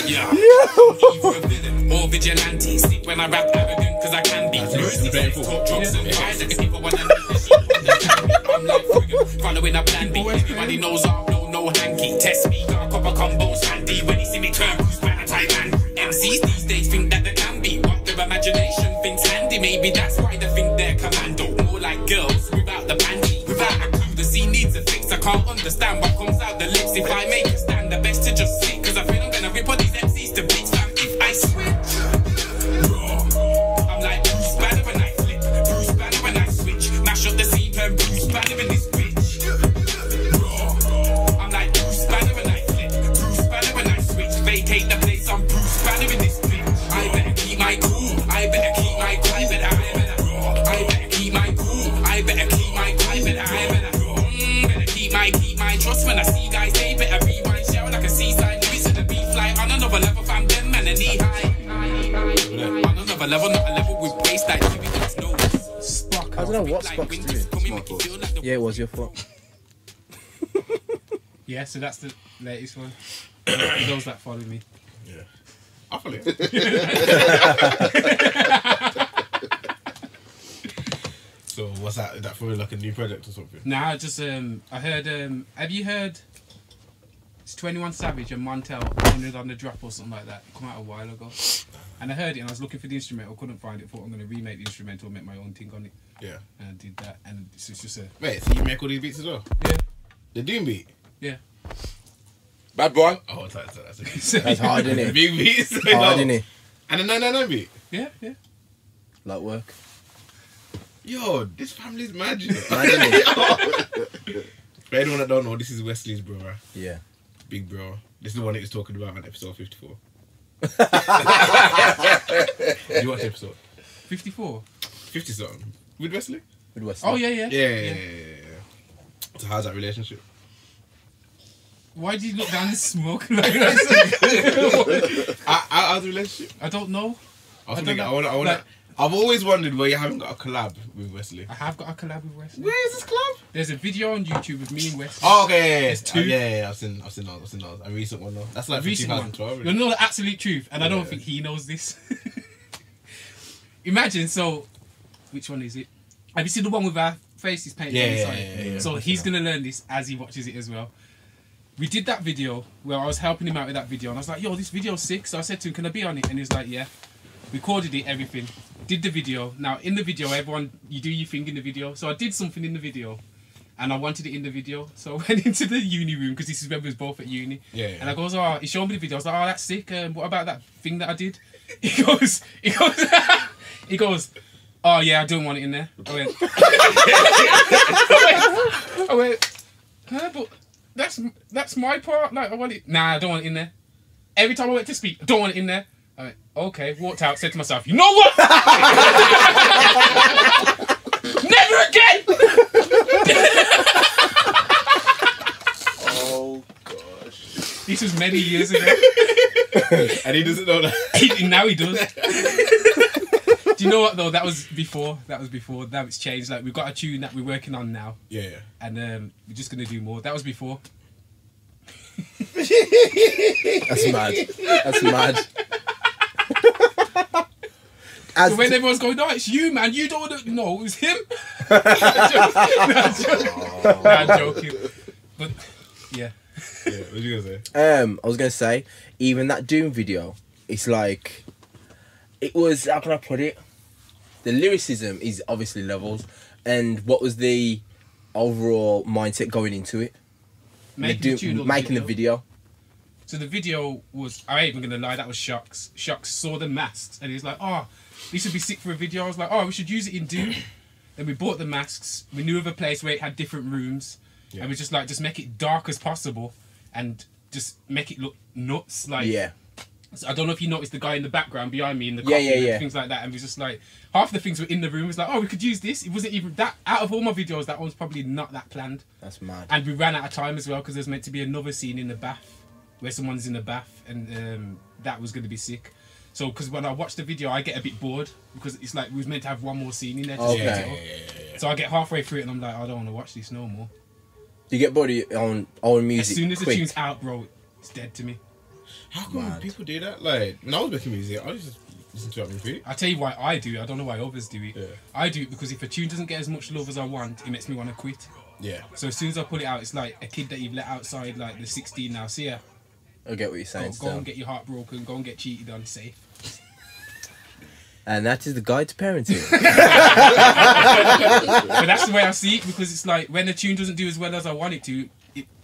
Speaker 5: Yeah. More vigilante. Sleep when I rap arrogant because I can be. Drugs and fries. If people want to I'm like friggin' following a plan B. Everybody knows I'm no hanky. Test me, got a couple combos handy. When you see me turn, who's better type man? MCs these days think that they can be. What their imagination thinks handy. Maybe that's why they think they're commando. More like girls without the panty. Without a clue, the scene needs a fix. I can't understand what comes out the lips. If I make a stand, the best to just sit. Cause I feel I'm gonna rip all these MCs to bits. Fam, if I switch, I'm like Bruce Banner when I flip. Bruce Banner when I switch. Mash up the scene, turn Bruce Banner in this bitch. I'm like Bruce Banner when I flip. Bruce Banner when I switch. Vacate the place, I'm Bruce Banner in this bitch. I better keep my cool. I better keep my cool. I better keep my cool. I better keep my cool. I better keep my trust when I see guys. They better rewind, shout like a seaside. Louis in the beat fly on another level. Fam, them man and knee high. On another level, not a level with waist like Jimmy Fox. No. Spock.
Speaker 3: I don't know what Spock's doing. Yeah, it was your fault.
Speaker 5: Yeah, so that's the latest one. For those that follow me.
Speaker 1: Yeah. I follow you. So what's that? Is that for like a new project or something?
Speaker 5: Nah, just I heard. Have you heard? It's 21 Savage and Montel on the drop or something like that. Come out a while ago, and I heard it and I was looking for the instrumental, couldn't find it. Thought I'm gonna remake the instrumental, make my own thing on it,
Speaker 1: Yeah.
Speaker 5: and I did that. And it's just a
Speaker 1: Wait, so you make all these beats as well?
Speaker 5: yeah,
Speaker 1: The Doom beat?
Speaker 5: yeah.
Speaker 6: Bad boy.
Speaker 1: Oh, that's okay.
Speaker 3: That's hard, isn't
Speaker 1: The
Speaker 3: it?
Speaker 1: big beats?
Speaker 3: Hard, isn't it?
Speaker 1: And the 999 beat?
Speaker 5: Yeah, yeah.
Speaker 3: Like work.
Speaker 1: Yo, this family's mad, you know?
Speaker 3: Mad, isn't it?
Speaker 1: For anyone that don't know, this is WestLee's bro, right?
Speaker 3: Yeah.
Speaker 1: Big bro. This is the one that he was talking about on episode 54. Did you watch the episode?
Speaker 5: 54.
Speaker 1: 50 something. With WestLee?
Speaker 3: With West.
Speaker 5: Oh yeah.
Speaker 1: Yeah. So how's that relationship?
Speaker 5: Why did you look down and smoke? Like,
Speaker 1: How's the relationship?
Speaker 5: I don't know.
Speaker 1: I
Speaker 5: don't know.
Speaker 1: wanna,
Speaker 5: Like-
Speaker 1: I've always wondered why you haven't got a collab with WestLee.
Speaker 5: I have got a collab with Wesley.
Speaker 1: Where is this collab?
Speaker 5: There's a video on YouTube with me and Wesley.
Speaker 1: Oh, okay, yeah.
Speaker 5: There's two.
Speaker 1: Yeah, I've seen those. A recent one though. That's like from
Speaker 5: Recent one.
Speaker 1: 2012.
Speaker 5: You'll
Speaker 1: Really.
Speaker 5: know the absolute truth, and I don't
Speaker 1: Yeah.
Speaker 5: think he knows this. Imagine, so which one is it? Have you seen the one with our faces painted on the
Speaker 1: Yeah,
Speaker 5: side?
Speaker 1: yeah.
Speaker 5: So he's gonna learn this as he watches it as well. We did that video where I was helping him out with that video, and I was like, "Yo, this video's sick." So I said to him, "Can I be on it?" And he was like, "Yeah." Recorded it, everything. Did the video. Now in the video, everyone, you do your thing in the video. So I did something in the video, And I wanted it in the video, so I went into the uni room because this is when we was both at uni.
Speaker 1: Yeah.
Speaker 5: And I goes, oh, he showed me the video. I was like, oh, that's sick. What about that thing that I did? He goes, oh yeah, I don't want it in there. I went, huh, but that's my part. Like, I want it. Nah, I don't want it in there. Every time I went to speak, I don't want it in there. I went, okay, walked out, said to myself, you know what? Never again!
Speaker 4: Oh gosh.
Speaker 5: This was many years ago.
Speaker 1: And he doesn't know that.
Speaker 5: Now he does. Do you know what though? That was before. Now it's changed. Like, we've got a tune that we're working on now.
Speaker 1: Yeah.
Speaker 5: And we're just gonna do more. That was before.
Speaker 3: That's mad. That's mad.
Speaker 5: So when everyone's going, no, it's you, man. You don't want to. No, it was him. I'm joking. But yeah.
Speaker 1: Yeah. What you gonna say?
Speaker 3: I was gonna say, even that Doom video, it's like, it was, how can I put it? The lyricism is obviously levels, and what was the overall mindset going into it? Making the video.
Speaker 5: So the video was, I ain't even gonna lie, that was Shocks. Shocks saw the masks and he was like, oh, this would be sick for a video. I was like, oh, we should use it in Doom. Then we bought the masks. We knew of a place where it had different rooms. Yeah. And we just like, just make it dark as possible and just make it look nuts. Like,
Speaker 3: yeah.
Speaker 5: So I don't know if you noticed the guy in the background behind me in the
Speaker 3: coffee
Speaker 5: and things like that. And we just like, half the things were in the room. It was like, oh, we could use this. It wasn't even that, out of all my videos, that one's probably not that planned.
Speaker 3: That's mad.
Speaker 5: And we ran out of time as well because there's meant to be another scene in the bath where someone's in the bath, and that was going to be sick. So, because when I watch the video, I get a bit bored because it's like we was meant to have one more scene in there. To
Speaker 3: okay.
Speaker 5: Yeah. So I get halfway through it and I'm like, I don't want to watch this no more.
Speaker 3: You get bored of your own music.
Speaker 5: As soon as
Speaker 3: quick.
Speaker 5: the tune's out, bro, it's dead to me.
Speaker 1: How come people do that? Like, when I was making music, I just listen to it on repeat.
Speaker 5: I tell you why I do it. I don't know why others do it.
Speaker 1: Yeah.
Speaker 5: I do it because if a tune doesn't get as much love as I want, it makes me want to quit.
Speaker 1: Yeah.
Speaker 5: So as soon as I put it out, it's like a kid that you've let outside, like the 16 now. See ya.
Speaker 3: I get what you're saying.
Speaker 5: Go and get your heart broken. Go and get cheated on. Safe.
Speaker 3: And that is the guide to parenting.
Speaker 5: But that's the way I see it, because it's like when the tune doesn't do as well as I want it to,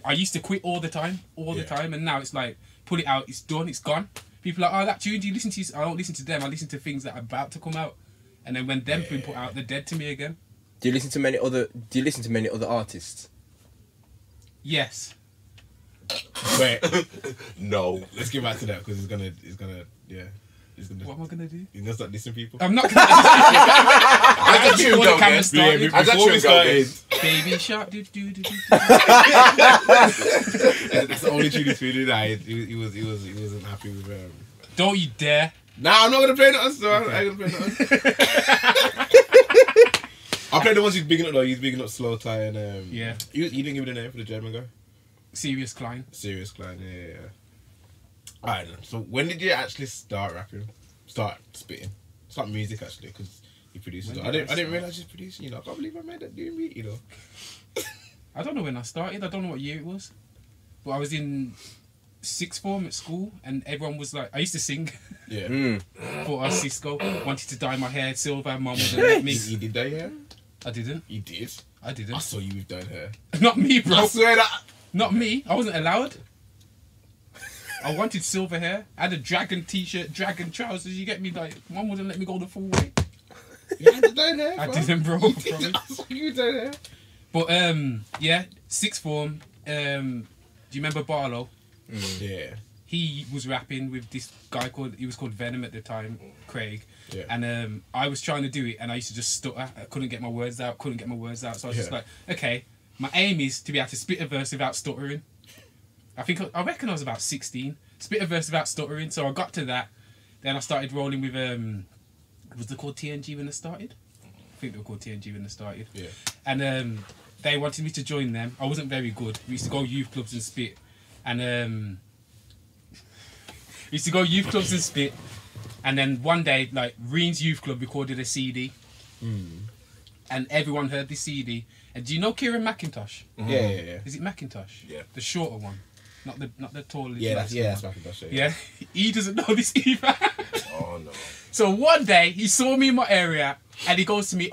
Speaker 5: I used to quit all the time, and now it's like, put it out, it's done, it's gone. People are like, oh, that tune, do you listen to? I don't listen to them. I listen to things that are about to come out, and then when them been put out, they're dead to me again.
Speaker 3: Do you listen to many other artists?
Speaker 5: Yes.
Speaker 1: Wait.
Speaker 6: No.
Speaker 1: Let's get back to that because it's gonna.
Speaker 5: What am I gonna do?
Speaker 1: You're gonna start dissing people.
Speaker 5: I'm not gonna.
Speaker 6: As the tune go,
Speaker 5: As
Speaker 1: Before we started,
Speaker 5: Baby shark, do do do do.
Speaker 1: that's the only tune he's feeling. He wasn't happy with.
Speaker 5: Don't you dare!
Speaker 1: Nah, I'm not gonna play that. So I ain't gonna play that. I'll play the ones he's bigging up though. He's bigging up Slow Tie and
Speaker 5: yeah.
Speaker 1: You didn't give me the name for the German guy.
Speaker 5: Serious Klein.
Speaker 1: Serious Klein, yeah. Alright then. So when did you actually start rapping? Start spitting? Start music actually, because he produces. I didn't realise he's producing. You know, I can't believe I made that doing me. You know.
Speaker 5: I don't know when I started. I don't know what year it was, but I was in sixth form at school, and everyone was like, I used to sing.
Speaker 1: Yeah.
Speaker 5: Thought I was Cisco. Wanted to dye my hair silver. Mum wouldn't let me.
Speaker 1: You did dye your hair?
Speaker 5: I didn't.
Speaker 1: You did?
Speaker 5: I didn't.
Speaker 1: I saw you with dyed hair.
Speaker 5: Not me, bro.
Speaker 1: I swear that.
Speaker 5: Not me. I wasn't allowed. I wanted silver hair. I had a dragon t-shirt, dragon trousers. You get me? Like, Mum wouldn't let me go the full way.
Speaker 1: You had dyed hair?
Speaker 5: I didn't, bro.
Speaker 1: I saw you with dyed hair.
Speaker 5: But yeah, sixth form. Do you remember Barlow?
Speaker 1: Yeah.
Speaker 5: He was rapping with this guy called Venom at the time, Craig.
Speaker 1: Yeah.
Speaker 5: And I was trying to do it, and I used to just stutter. I couldn't get my words out. So I was just like, okay, my aim is to be able to spit a verse without stuttering. I reckon I was about 16. Spit a verse without stuttering. So I got to that. Then I started rolling with was they called TNG when they started? I think they were called TNG when they started.
Speaker 1: Yeah.
Speaker 5: And they wanted me to join them. I wasn't very good. We used to go youth clubs and spit. And and then one day, like, Reen's Youth Club recorded a CD. And everyone heard this CD. And do you know Kieran McIntosh?
Speaker 1: Yeah.
Speaker 5: Is it McIntosh?
Speaker 6: Yeah.
Speaker 5: The shorter one. Not the taller.
Speaker 1: That's McIntosh.
Speaker 5: Yeah. He doesn't know this either.
Speaker 6: Oh no.
Speaker 5: So one day, he saw me in my area, and he goes to me,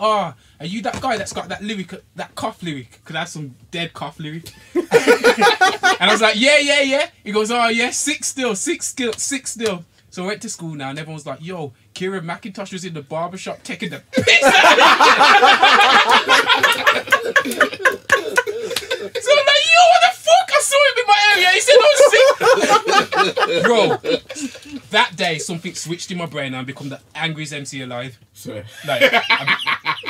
Speaker 5: are you that guy that's got that lyric, that cough lyric? Because I have some dead cough lyric. And I was like, yeah. He goes, oh yeah, sick still. So I went to school now and everyone's like, yo, Kieran McIntosh was in the barbershop taking the piss out So I'm like, yo, what the fuck? I saw him in my area. He said I was sick. Bro, that day something switched in my brain and I become the angriest MC alive.
Speaker 1: Swear.
Speaker 5: Like,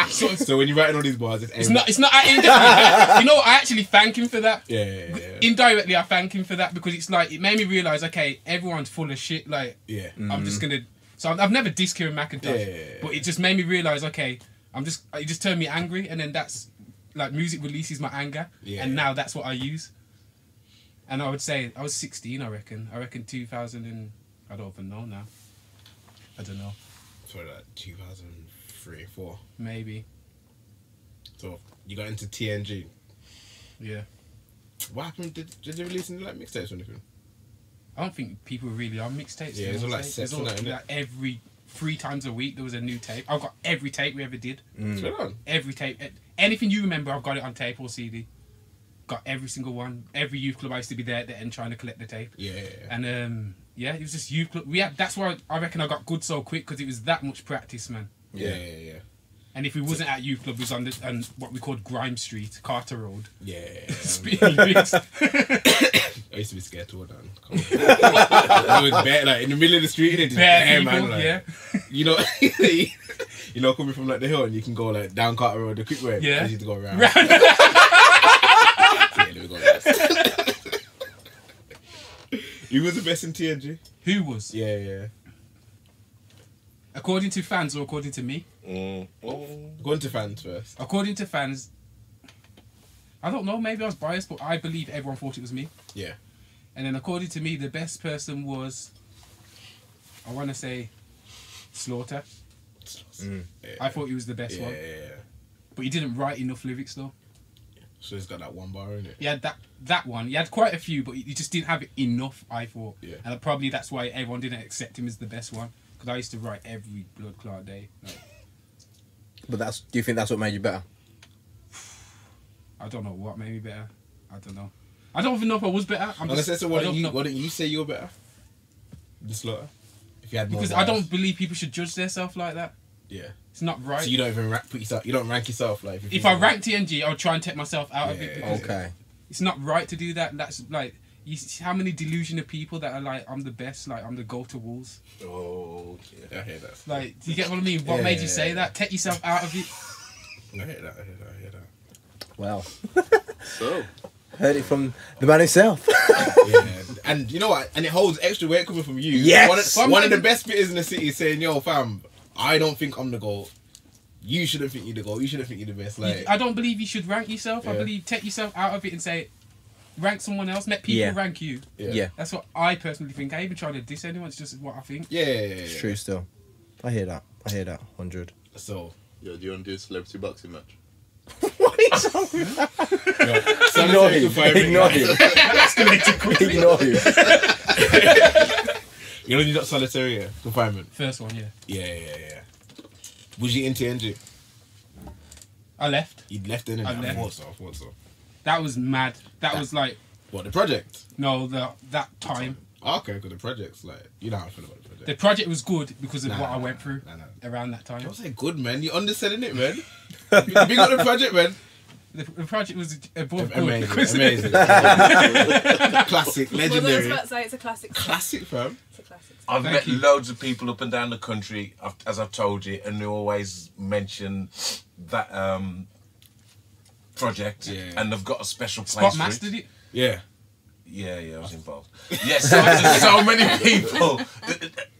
Speaker 1: So when you're writing all these bars,
Speaker 5: it's not at him. You know, I actually thank him for that.
Speaker 1: Yeah.
Speaker 5: Indirectly, I thank him for that because it's like it made me realise, okay, everyone's full of shit. Like,
Speaker 1: Yeah.
Speaker 5: I'm just gonna. So I've never dissed Kieran McIntosh, but it just made me realise, okay, it just turned me angry, and then that's like music releases my anger, and now that's what I use. And I would say I was 16, I reckon 2000 and I don't even know now. I don't know.
Speaker 1: So like 2003, 4.
Speaker 5: Maybe.
Speaker 1: So you got into TNG.
Speaker 5: Yeah.
Speaker 1: What happened? Did they release any like mixtapes or anything?
Speaker 5: I don't think people really are mixtapes.
Speaker 1: Yeah, it's all like sets and that, innit?
Speaker 5: Like every 3 times a week there was a new tape. I've got every tape we ever did.
Speaker 1: Straight on.
Speaker 5: Every tape. Anything you remember, I've got it on tape or CD. Got every single one. Every youth club I used to be there at the end trying to collect the tape.
Speaker 1: Yeah.
Speaker 5: And yeah, it was just youth club. That's why I reckon I got good so quick because it was that much practice, man.
Speaker 1: Yeah.
Speaker 5: And if we wasn't at youth club, we was on what we called Grime Street, Carter Road.
Speaker 1: Yeah.
Speaker 5: Spitting lyrics.
Speaker 1: I used to be scared to go down. I was bare, like in the middle of the street, and
Speaker 5: Bare people,
Speaker 1: man, like,
Speaker 5: yeah.
Speaker 1: You know, coming from like the hill, and you can go like down Carter Road the quick way.
Speaker 5: Yeah.
Speaker 1: I used to go around.
Speaker 5: Round.
Speaker 1: Yeah, let me go like this. Who was the best in TNG?
Speaker 5: Who was?
Speaker 1: Yeah.
Speaker 5: According to fans or according to me?
Speaker 1: Going to fans first.
Speaker 5: According to fans, I don't know, maybe I was biased, but I believe everyone thought it was me.
Speaker 1: Yeah.
Speaker 5: And then according to me, the best person was, I want to say, Slaughter.
Speaker 1: Yeah.
Speaker 5: I thought he was the best one.
Speaker 1: Yeah.
Speaker 5: But he didn't write enough lyrics though.
Speaker 1: So he's got that one bar in it.
Speaker 5: He had that one. He had quite a few, but he just didn't have it enough, I thought.
Speaker 1: Yeah.
Speaker 5: And probably that's why everyone didn't accept him as the best one. Because I used to write every blood clot day. Like,
Speaker 3: But do you think that's what made you better?
Speaker 5: I don't know what made me better. I don't know. I don't even know if I was better.
Speaker 1: So why don't you say you were better? The Slaughter? If you had more
Speaker 5: because
Speaker 1: bars.
Speaker 5: I don't believe people should judge themselves like that.
Speaker 1: Yeah.
Speaker 5: It's not right.
Speaker 1: So you don't even put yourself. You don't rank yourself like.
Speaker 5: If I rank TNG, I would try and take myself out of it. Because
Speaker 3: Okay.
Speaker 5: It's not right to do that. That's like, you see how many delusional people that are like, I'm the best, like I'm the go to Wolves.
Speaker 1: Oh, yeah. I hear that.
Speaker 5: Like, do you get what I mean? What made you say that? Take yourself out of it.
Speaker 1: I hear that.
Speaker 3: Wow.
Speaker 4: So,
Speaker 3: Heard it from the man himself.
Speaker 1: Yeah, and you know what? And it holds extra weight coming from you.
Speaker 3: Yes.
Speaker 1: One of the best bitters in the city is saying, "Yo, fam, I don't think I'm the goal. You shouldn't think you're the goal. You shouldn't think you're the best." Like,
Speaker 5: I don't believe you should rank yourself. I
Speaker 1: Yeah.
Speaker 5: believe take yourself out of it and say, rank someone else. Let people rank you.
Speaker 3: Yeah.
Speaker 5: That's what I personally think. I ain't even trying to diss anyone. It's just what I think.
Speaker 1: yeah.
Speaker 3: It's true still. I hear that. 100.
Speaker 1: So,
Speaker 4: yo, do you want to do a celebrity boxing match?
Speaker 3: What are you talking about?
Speaker 1: Ignore
Speaker 3: him.
Speaker 1: him.
Speaker 3: Ignore him. Ignore him.
Speaker 1: You know, you got solitary confinement.
Speaker 5: First one, yeah.
Speaker 1: Yeah. Was you in TNG?
Speaker 5: I left.
Speaker 1: You'd left in, and
Speaker 5: I
Speaker 1: I
Speaker 5: left.
Speaker 1: thought so.
Speaker 5: That was mad. That was like,
Speaker 1: What, the project?
Speaker 5: no, that time.
Speaker 1: Okay, because the project's like, you know how I feel about the project.
Speaker 5: The project was good because of
Speaker 1: Nah,
Speaker 5: what I went through
Speaker 1: nah.
Speaker 5: around that time.
Speaker 1: Don't say good, man. You're underselling it, man. Big up the project, man.
Speaker 5: The project was above good.
Speaker 1: Amazing.
Speaker 5: because-
Speaker 1: Amazing. Classic,
Speaker 7: Well, I was
Speaker 1: legendary.
Speaker 7: about to say it's a classic.
Speaker 1: Classic, fam.
Speaker 7: It's a classic.
Speaker 6: I've
Speaker 5: Thank
Speaker 6: met
Speaker 5: you.
Speaker 6: loads of people up and down the country, as I've told you, and they always mention that project, and they've got a special place
Speaker 5: Scott
Speaker 6: for
Speaker 5: mastered it.
Speaker 1: Yeah.
Speaker 6: Yeah, I was involved. Yes, so many people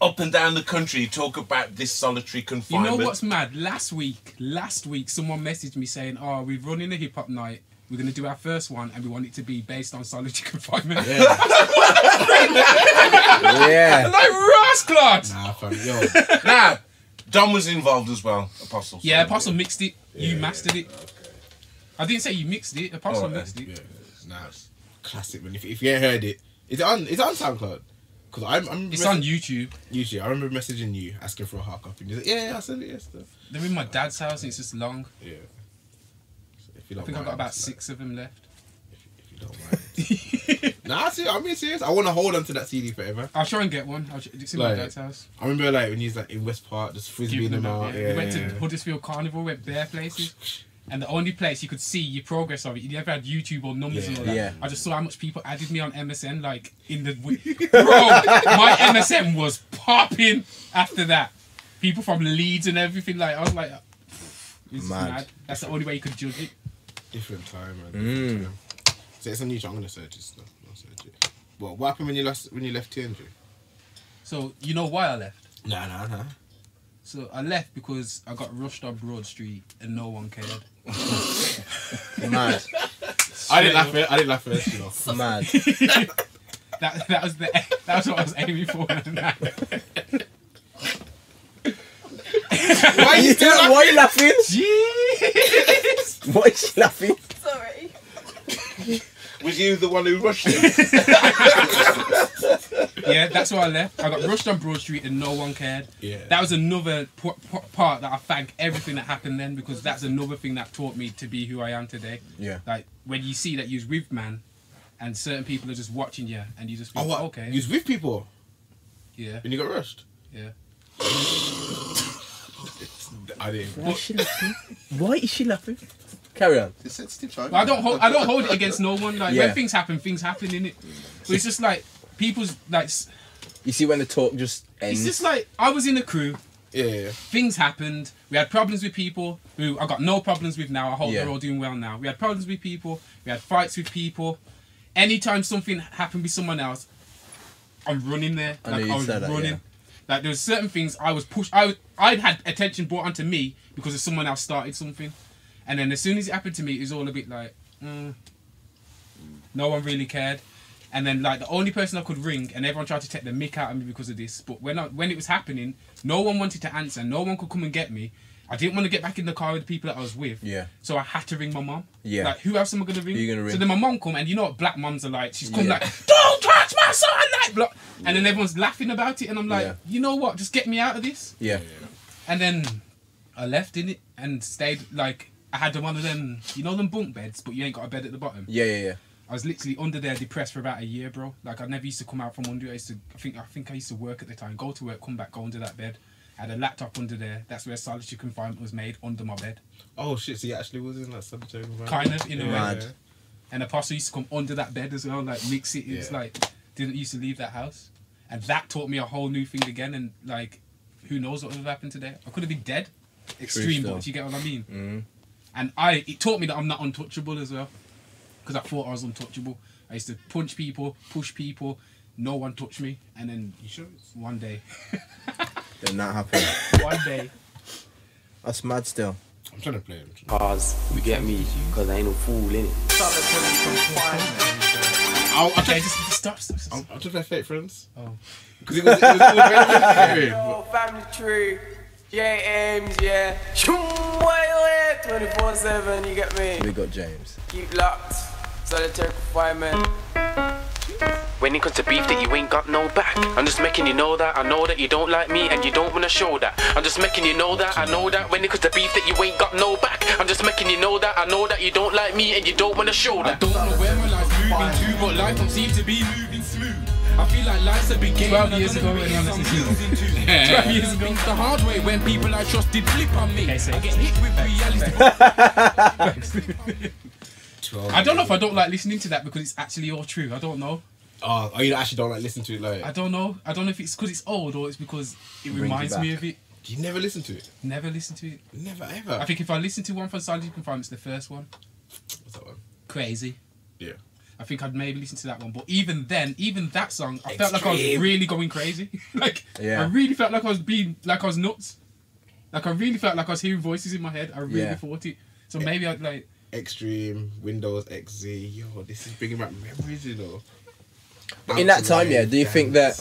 Speaker 6: up and down the country talk about this solitary
Speaker 5: You
Speaker 6: confinement.
Speaker 5: know what's mad? Last week, someone messaged me saying, "Oh, we're running a hip hop night. We're going to do our first one, and we want it to be based on solitary confinement."
Speaker 3: Yeah.
Speaker 5: Like Rasclot.
Speaker 1: Nah, fam. Yo.
Speaker 6: Now, Don was involved as well, Apostle.
Speaker 5: Yeah, Apostle mixed it. You
Speaker 1: Yeah,
Speaker 5: mastered it. I didn't say you mixed it. Apostle
Speaker 6: Oh,
Speaker 5: mixed it.
Speaker 1: Yeah. Nah, it's classic, man. If you ain't heard it, it's on SoundCloud. Because I'm
Speaker 5: It's on YouTube.
Speaker 1: Usually, I remember messaging you asking for a hard copy. And you're like, yeah, I sent it yesterday.
Speaker 5: They're in my dad's house and it's just long.
Speaker 1: Yeah. So if you
Speaker 5: I
Speaker 1: don't
Speaker 5: think I've got
Speaker 1: mind,
Speaker 5: about
Speaker 1: like,
Speaker 5: 6 of them left.
Speaker 1: If you don't mind. Nah, see, I'm being serious. I want to hold on to that CD forever.
Speaker 5: I'll try and get one. It's in my dad's house.
Speaker 1: I remember like when he was like in West Park, just frisbeeing them out.
Speaker 5: We went to Huddersfield Carnival, went bare places. And the only place you could see your progress of it, you never had YouTube or numbers and all that.
Speaker 3: Yeah.
Speaker 5: I just saw how much people added me on MSN, like in the bro. My MSN was popping after that. People from Leeds and everything. Like I was like, this is mad. That's the only way you could judge it.
Speaker 1: Different time, man. So it's on YouTube. I'm gonna search it stuff. I'll search it. What happened when you left TNG?
Speaker 5: So you know why I left?
Speaker 1: Nah.
Speaker 5: So I left because I got rushed on Broad Street and no one cared.
Speaker 3: Mad.
Speaker 1: I didn't laugh first, you know.
Speaker 3: Mad.
Speaker 5: That was what I was aiming for.
Speaker 1: Why are you
Speaker 3: laughing?
Speaker 5: Jeez.
Speaker 3: Why is she laughing?
Speaker 7: Sorry.
Speaker 6: Was you the one who rushed him?
Speaker 5: Yeah, that's why I left. I got rushed on Broad Street and no one cared.
Speaker 1: Yeah.
Speaker 5: That was another part that I thank everything that happened then, because that's another thing that taught me to be who I am today.
Speaker 3: Yeah.
Speaker 5: Like when you see that you're with man and certain people are just watching you and you just think, okay.
Speaker 1: You was with people
Speaker 5: Yeah.
Speaker 1: and you got rushed.
Speaker 5: Yeah.
Speaker 1: I didn't.
Speaker 3: Why is she laughing? Why is she laughing? Carry on.
Speaker 4: It's sensitive time.
Speaker 5: I don't hold it against no one. Like
Speaker 3: Yeah.
Speaker 5: when things happen in it. But it's just like people's like.
Speaker 3: You see when the talk just ends.
Speaker 5: It's just like I was in a crew.
Speaker 1: Yeah.
Speaker 5: Things happened. We had problems with people who I got no problems with now. I hope
Speaker 3: Yeah.
Speaker 5: they're all doing well now. We had problems with people. We had fights with people. Anytime something happened with someone else, I'm running there.
Speaker 3: I know you
Speaker 5: was
Speaker 3: said that,
Speaker 5: running.
Speaker 3: yeah.
Speaker 5: Like there was certain things I was pushed. I'd had attention brought onto me because of someone else started something, and then as soon as it happened to me, it was all a bit like, no one really cared. And then like the only person I could ring, and everyone tried to take the mick out of me because of this. But when it was happening, no one wanted to answer. No one could come and get me. I didn't want to get back in the car with the people that I was with.
Speaker 3: Yeah.
Speaker 5: So I had to ring my mom.
Speaker 3: Yeah.
Speaker 5: Like who else am I gonna ring?
Speaker 3: Who you gonna ring?
Speaker 5: So then my mom come, and you know what black moms are like. She's come
Speaker 3: Yeah.
Speaker 5: like, don't touch my son, like, blah. And then everyone's laughing about it, and I'm like,
Speaker 3: Yeah.
Speaker 5: you know what? Just get me out of this.
Speaker 3: Yeah.
Speaker 5: And then I left in it and stayed like I had one of them, you know, them bunk beds, but you ain't got a bed at the bottom.
Speaker 3: Yeah.
Speaker 5: I was literally under there depressed for about a year, bro. Like I never used to come out from under it. I think I used to work at the time. Go to work, come back, go under that bed. I had a laptop under there. That's where Solitary Confinement was made, under my bed.
Speaker 1: Oh shit! So you actually was in that Solitary Confinement?
Speaker 5: Kind of, in a way.
Speaker 3: Mad.
Speaker 5: And Apostle used to come under that bed as well, like mix it. It's
Speaker 1: Yeah.
Speaker 5: like didn't used to leave that house, and that taught me a whole new thing again. And like, who knows what would have happened today? I could have been dead. Extreme,
Speaker 3: still.
Speaker 5: but you get what I mean.
Speaker 3: Mm.
Speaker 5: And it taught me that I'm not untouchable as well, because I thought I was untouchable. I used to punch people, push people, no one touched me, and then
Speaker 1: You sure?
Speaker 5: one day,
Speaker 3: Then that happened.
Speaker 5: one day,
Speaker 3: That's mad still.
Speaker 1: I'm trying to play him.
Speaker 8: Pause, you get me? Because I ain't no fool, innit?
Speaker 1: I
Speaker 5: okay,
Speaker 1: took
Speaker 5: just stop.
Speaker 1: I took their fake friends.
Speaker 5: Oh.
Speaker 1: Because it was very
Speaker 8: Yo, family tree, James, yeah. 24/7, you get me?
Speaker 3: We got James.
Speaker 8: Keep locked, Solitary Confinement. When it comes to beef that you ain't got no back, I'm just making you know that. I know that you don't like me and you don't wanna show that. I'm just making you know that. I know that. When it comes to beef that you ain't got no back, I'm just making you know that. I know that you don't like me and you don't wanna show
Speaker 5: I
Speaker 8: that.
Speaker 5: don't know where my life's moving to, but life don't seem to be moving smooth. I feel like life's a big game. 12 years ago, anyone listening to 12 years ago. The hard way when people I trusted flip on me. I get hit with reality. I don't know if I don't like listening to that because it's actually all true. I don't know.
Speaker 1: Oh, you actually don't like listen to it, like.
Speaker 5: I don't know. I don't know if it's because it's old or it's because it
Speaker 3: you
Speaker 5: reminds me
Speaker 3: back.
Speaker 5: of it.
Speaker 1: Do you never listen to it?
Speaker 5: Never listen to it.
Speaker 1: Never ever.
Speaker 5: I think if I listen to one from Solitary Confinement, it's the first one.
Speaker 1: What's that one?
Speaker 5: Crazy.
Speaker 1: Yeah.
Speaker 5: I think I'd maybe listen to that one. But even then, even that song, I felt like I was really going crazy. Like,
Speaker 3: Yeah.
Speaker 5: I really felt like I was nuts. Like, I really felt like I was hearing voices in my head. I really
Speaker 3: Yeah.
Speaker 5: thought it. So maybe I'd like...
Speaker 1: Extreme, Windows XZ. Yo, this is bringing back memories, you know.
Speaker 3: In that time, yeah, do you think that...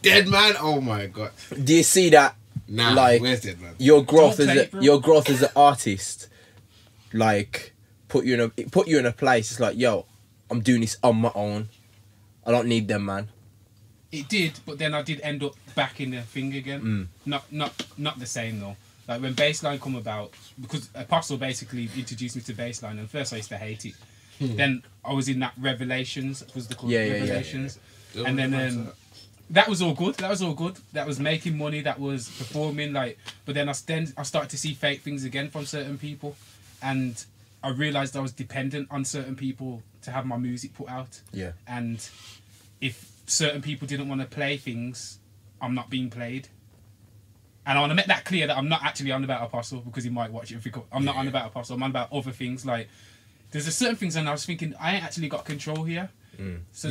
Speaker 1: Dead Man? Oh my god.
Speaker 3: Do you see that,
Speaker 1: Nah,
Speaker 3: like,
Speaker 1: where's Dead Man?
Speaker 3: your growth
Speaker 5: Don't
Speaker 3: as
Speaker 5: play it, bro.
Speaker 3: your growth as an artist, like, put you in a place, it's like, yo, I'm doing this on my own. I don't need them, man.
Speaker 5: It did, but then I did end up back in the thing again. Not the same though. Like when bassline come about, because Apostle basically introduced me to bassline, and first I used to hate it. Then I was in that Revelations, was the called Revelations, and then that was all good. That was all good. That was making money. That was performing. Like, but then I started to see fake things again from certain people, and I realized I was dependent on certain people to have my music put out.
Speaker 3: Yeah.
Speaker 5: And if certain people didn't want to play things, I'm not being played. And I want to make that clear that I'm not actually on about Apostle, because he might watch it. I'm not on about Apostle. I'm on about other things. Like, there's a certain things, and I was thinking I ain't actually got control here. So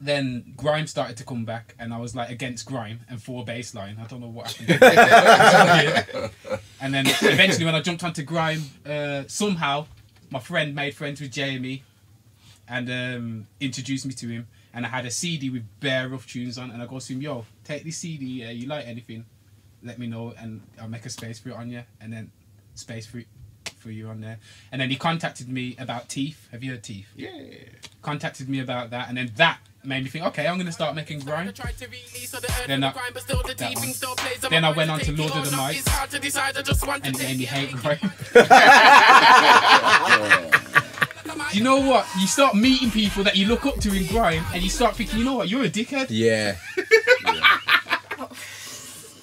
Speaker 5: then Grime started to come back, and I was like against Grime and for bassline. I don't know what happened. And then eventually when I jumped onto Grime, somehow my friend made friends with Jamie and introduced me to him, and I had a CD with bare rough tunes on, and I go to him, yo, take this CD, you like anything, let me know and I'll make a space for it on you, and then space for you on there. And then he contacted me about Teeth. Have you heard Teeth?
Speaker 1: Yeah.
Speaker 5: Contacted me about that, and then that made me think, okay, I'm going to start making grime. Then I went on to Lord of the Mics, and it made me hate grime. You know what? You start meeting people that you look up to in grime, and you start thinking, you know what? You're a dickhead.
Speaker 3: Yeah.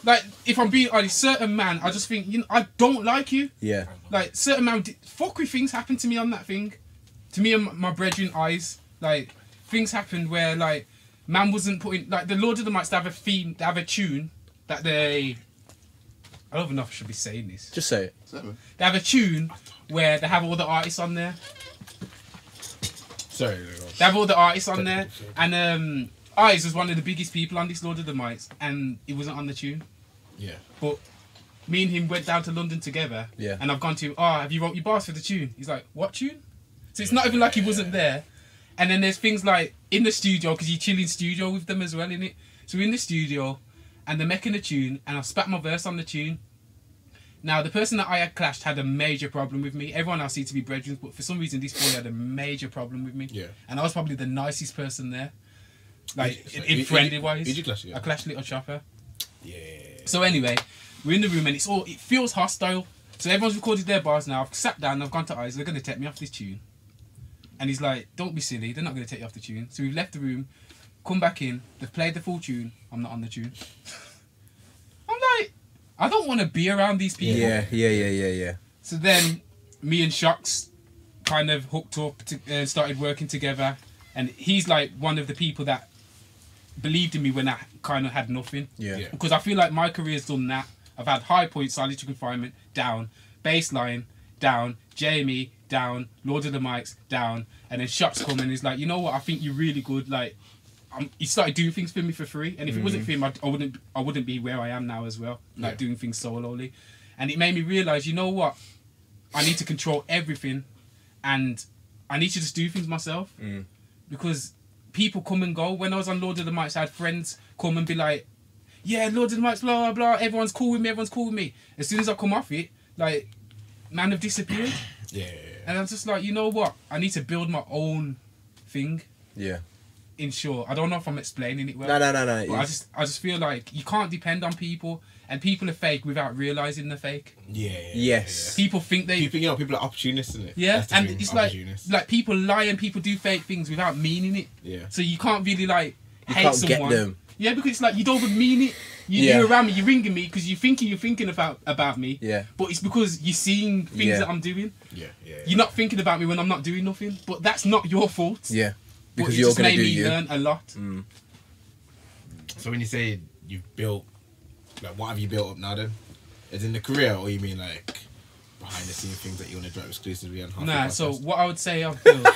Speaker 5: Like, if I'm being honest, certain man, I just think, you know, I don't like you.
Speaker 3: Yeah.
Speaker 5: Like, certain man, fuckery things happen to me on that thing. To me and my brethren eyes, like, things happened where, like, man wasn't putting, like, the Lord of the Mics, they have a theme, they have a tune that they, I don't even know if I should be saying this.
Speaker 3: Just say it.
Speaker 5: They have a tune where they have all the artists on there.
Speaker 1: Sorry.
Speaker 5: They have all the artists on there, and Eyes was one of the biggest people on this Lord of the Mics, and he wasn't on the tune.
Speaker 1: Yeah.
Speaker 5: But me and him went down to London together.
Speaker 3: Yeah.
Speaker 5: And I've gone to him, have you wrote your bars for the tune? He's like, what tune? So it's not even like he wasn't there. And then there's things like in the studio, because you chill in studio with them as well, innit? So we're in the studio and they're making a tune, and I spat my verse on the tune. Now, the person that I had clashed had a major problem with me. Everyone else seemed to be brethren, but for some reason this boy had a major problem with me. Yeah. And I was probably the nicest person there. Like, in friendly wise.
Speaker 1: Did you clash?
Speaker 5: I clashed Little Chopper.
Speaker 1: Yeah.
Speaker 5: So anyway, we're in the room and it feels hostile. So everyone's recorded their bars now. I've sat down, I've gone to Eyes, they're going to take me off this tune. And he's like, don't be silly, they're not going to take you off the tune. So we've left the room, come back in, they've played the full tune, I'm not on the tune. I'm like, I don't want to be around these people.
Speaker 3: Yeah.
Speaker 5: So then me and Shocks kind of hooked up, started working together. And he's like one of the people that believed in me when I kind of had nothing. Yeah. Because I feel like my career's done that. I've had high points, Solitary Confinement, down. Bassline, down. Jamie, down. Lord of the Mics, down. And then Shocks come and he's like, you know what, I think you're really good. Like, he started doing things for me for free. And if it wasn't for him, I wouldn't be where I am now as well. Like, doing things solely. And it made me realise, you know what, I need to control everything. And I need to just do things myself. Because people come and go. When I was on Lord of the Mics, I had friends come and be like, yeah, Lord of the Mics, blah, blah, blah. Everyone's cool with me, As soon as I come off it, like, man have disappeared. Yeah. And I'm just like, you know what? I need to build my own thing. Yeah. In short, I don't know if I'm explaining it well.
Speaker 3: No.
Speaker 5: But I just feel like you can't depend on people, and people are fake without realising they're fake.
Speaker 3: Yes.
Speaker 5: People think they...
Speaker 1: People are opportunists, isn't it?
Speaker 5: Yeah, and it's like people lie and people do fake things without meaning it. Yeah. So you can't really like hate someone. Get them. Yeah, because it's like you don't even mean it. You're around me, you're ringing me because you're thinking about me. Yeah. But it's because you're seeing things that I'm doing. Yeah. You're not thinking about me when I'm not doing nothing, but that's not your fault. Yeah. Because you're going to do you. It just made me learn a lot.
Speaker 1: So when you say you've built, like, what have you built up now then? Is in the career, or you mean like behind the scene things that you want to drop exclusively on Hardfood?
Speaker 5: Nah, so what I would say I've built...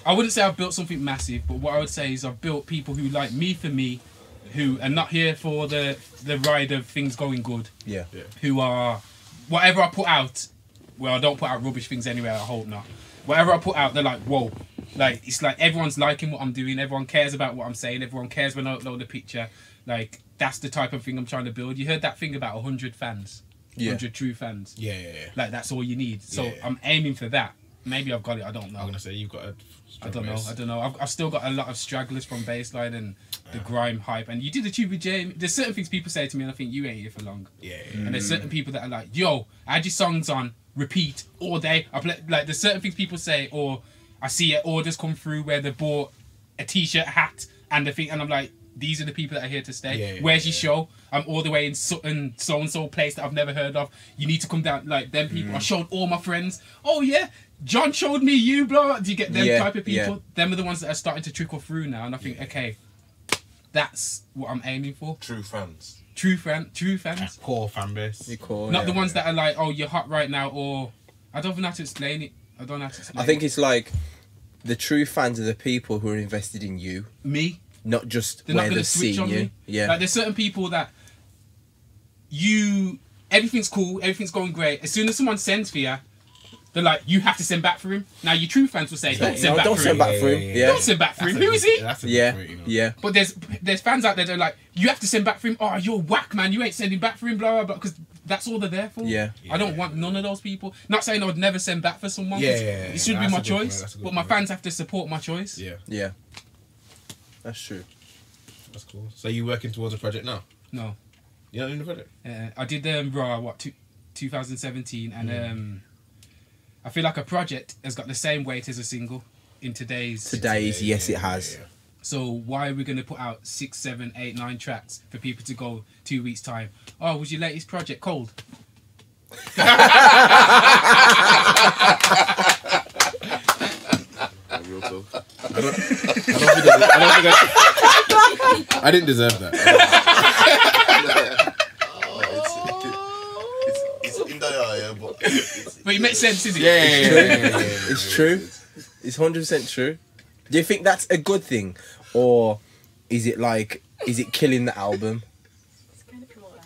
Speaker 5: I wouldn't say I've built something massive, but what I would say is I've built people who like me for me, who are not here for the ride of things going good. Yeah. Who are... Whatever I put out... Well, I don't put out rubbish things anyway, I hope not. Whatever I put out, they're like, whoa. Like, it's like everyone's liking what I'm doing. Everyone cares about what I'm saying. Everyone cares when I upload a picture. Like, that's the type of thing I'm trying to build. You heard that thing about 100 fans. 100 true fans. Yeah. Like, that's all you need. So I'm aiming for that. maybe I've got it. I don't know.
Speaker 1: I'm gonna say you've got a.
Speaker 5: I don't know. I've still got a lot of stragglers from baseline and the grime hype. And you did the tube with Jamie. There's certain things people say to me, and I think you ain't here for long.
Speaker 1: Yeah.
Speaker 5: And there's certain people that are like, "Yo, I had your songs on repeat all day." I play like there's certain things people say, or I see orders come through where they bought a t-shirt, hat, and the thing, and I'm like, these are the people that are here to stay.
Speaker 1: Yeah,
Speaker 5: Where's your show? I'm all the way in so and so place that I've never heard of. You need to come down. Like them people. I showed all my friends. Oh yeah, John showed me you. Blah. Do you get them type of people? Yeah. Them are the ones that are starting to trickle through now. And I think, okay, that's what I'm aiming for.
Speaker 6: True fans.
Speaker 5: True fans.
Speaker 1: Core fan base.
Speaker 5: Not the ones that are like, oh, you're hot right now, or I don't even know how to explain it. I don't know how to explain.
Speaker 3: I think it's like the true fans are the people who are invested in you.
Speaker 5: Me.
Speaker 3: Not just
Speaker 5: they're
Speaker 3: where
Speaker 5: not
Speaker 3: they've seen you.
Speaker 5: Me.
Speaker 3: Yeah.
Speaker 5: Like there's certain people that everything's cool, everything's going great. As soon as someone sends for you, they're like, you have to send back for him. Now your true fans will say, don't send back for him.
Speaker 3: Yeah.
Speaker 5: Don't send back for him. Who is he?
Speaker 3: Yeah.
Speaker 5: But there's fans out there that are like, you have to send back for him. Oh, you're whack, man. You ain't sending back for him, blah, blah, blah. Because that's all they're there for.
Speaker 3: Yeah.
Speaker 5: I don't want none of those people. Not saying I would never send back for someone. It should be my choice. But my fans have to support my choice.
Speaker 1: Yeah.
Speaker 3: Yeah. That's true.
Speaker 1: That's cool. So you working towards a project now?
Speaker 5: No.
Speaker 1: You're not in the project?
Speaker 5: I did Raw, 2017, and I feel like a project has got the same weight as a single in today's.
Speaker 3: Yes, it has.
Speaker 1: Yeah.
Speaker 5: So why are we going to put out 6, 7, 8, 9 tracks for people to go 2 weeks time? Oh, was your latest project cold?
Speaker 4: Real talk.
Speaker 1: I didn't deserve that.
Speaker 4: It's in the eye,
Speaker 5: but it makes sense, isn't it?
Speaker 1: Yeah.
Speaker 3: It's true. It's 100% true. Do you think that's a good thing, or is it killing the album?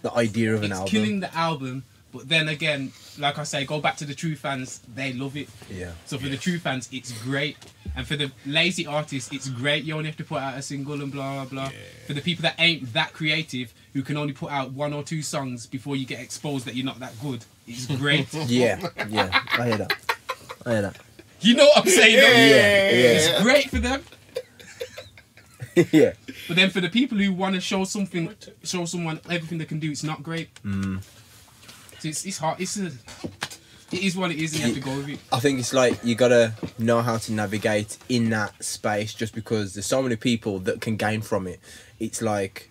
Speaker 3: The idea of an album.
Speaker 5: It's killing the album, but then again, like I say, go back to the true fans. They love it.
Speaker 3: Yeah.
Speaker 5: So for the true fans, it's great, and for the lazy artists, it's great. You only have to put out a single and blah blah blah. Yeah. For the people that ain't that creative, who can only put out 1 or 2 songs before you get exposed that you're not that good, it's great.
Speaker 3: Yeah. I hear that.
Speaker 5: You know what I'm saying?
Speaker 3: Yeah.
Speaker 5: It's great for them.
Speaker 3: Yeah.
Speaker 5: But then for the people who want to show someone everything they can do, it's not great. So it's hard. It is what it is, and you have to go with it.
Speaker 3: I think it's like you gotta know how to navigate in that space, just because there's so many people that can gain from it. It's like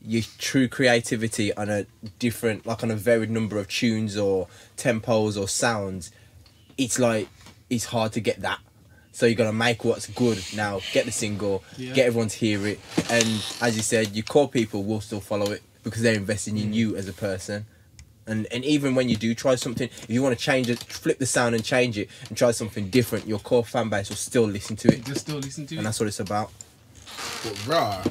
Speaker 3: your true creativity on a different, like on a varied number of tunes or tempos or sounds. It's like it's hard to get that. So you gotta make what's good now. Get the single, get everyone to hear it, and as you said, your core people will still follow it because they're investing in you as a person. And even when you do try something, if you want to change it, flip the sound and change it and try something different, your core fan base will still listen to it.
Speaker 5: They'll still listen to it.
Speaker 3: And that's what it's about.
Speaker 1: But Raw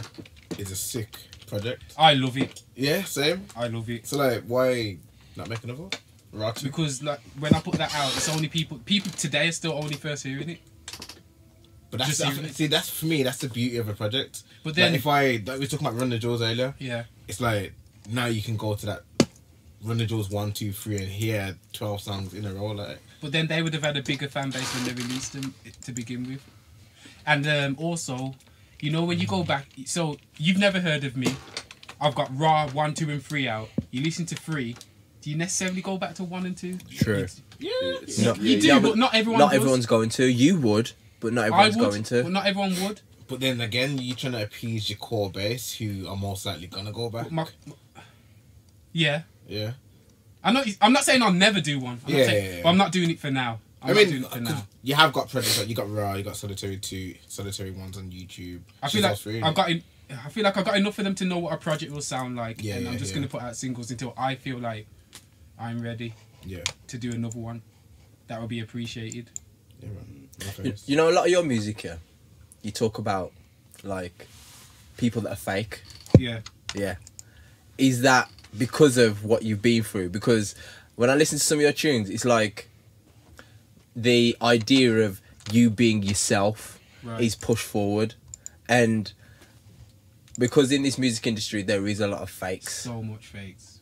Speaker 1: is a sick project.
Speaker 5: I love it.
Speaker 1: Yeah, same.
Speaker 5: I love it.
Speaker 1: So like, why not make another Raw 2?
Speaker 5: Because like when I put that out, it's only people today are still only first hearing it.
Speaker 1: But that's for me. That's the beauty of a project.
Speaker 5: But then,
Speaker 1: like we were talking about Run the Jewels earlier.
Speaker 5: Yeah.
Speaker 1: It's like now you can go to that Run the Jewels 1, 2, 3 and hear 12 songs in a row. Like.
Speaker 5: But then they would have had a bigger fan base when they released them to begin with. And also, you know, when you go back, so you've never heard of me. I've got Raw 1, 2, and 3 out. You listen to 3. Do you necessarily go back to 1 and 2?
Speaker 3: True.
Speaker 5: You do, but not everyone.
Speaker 3: Not everyone's going to. You would, but not everyone's going to.
Speaker 5: But not everyone would.
Speaker 1: But then again, you're trying to appease your core base, who are most likely gonna go back.
Speaker 5: Yeah.
Speaker 1: Yeah.
Speaker 5: I'm not saying I'll never do one. But I'm not doing it for now. I'm not doing it for now.
Speaker 1: You have got projects like you got Raw, you got Solitary 2, Solitary ones on YouTube.
Speaker 5: I feel like I've got enough for them to know what a project will sound like. And I'm just gonna put out singles until I feel like I'm ready. To do another one. That would be appreciated.
Speaker 1: Yeah, man.
Speaker 3: You know, a lot of your music here, you talk about like people that are fake.
Speaker 5: Yeah.
Speaker 3: Is that because of what you've been through? Because when I listen to some of your tunes, it's like the idea of you being yourself is pushed forward, and because in this music industry there is a lot of fakes.
Speaker 5: So much fakes.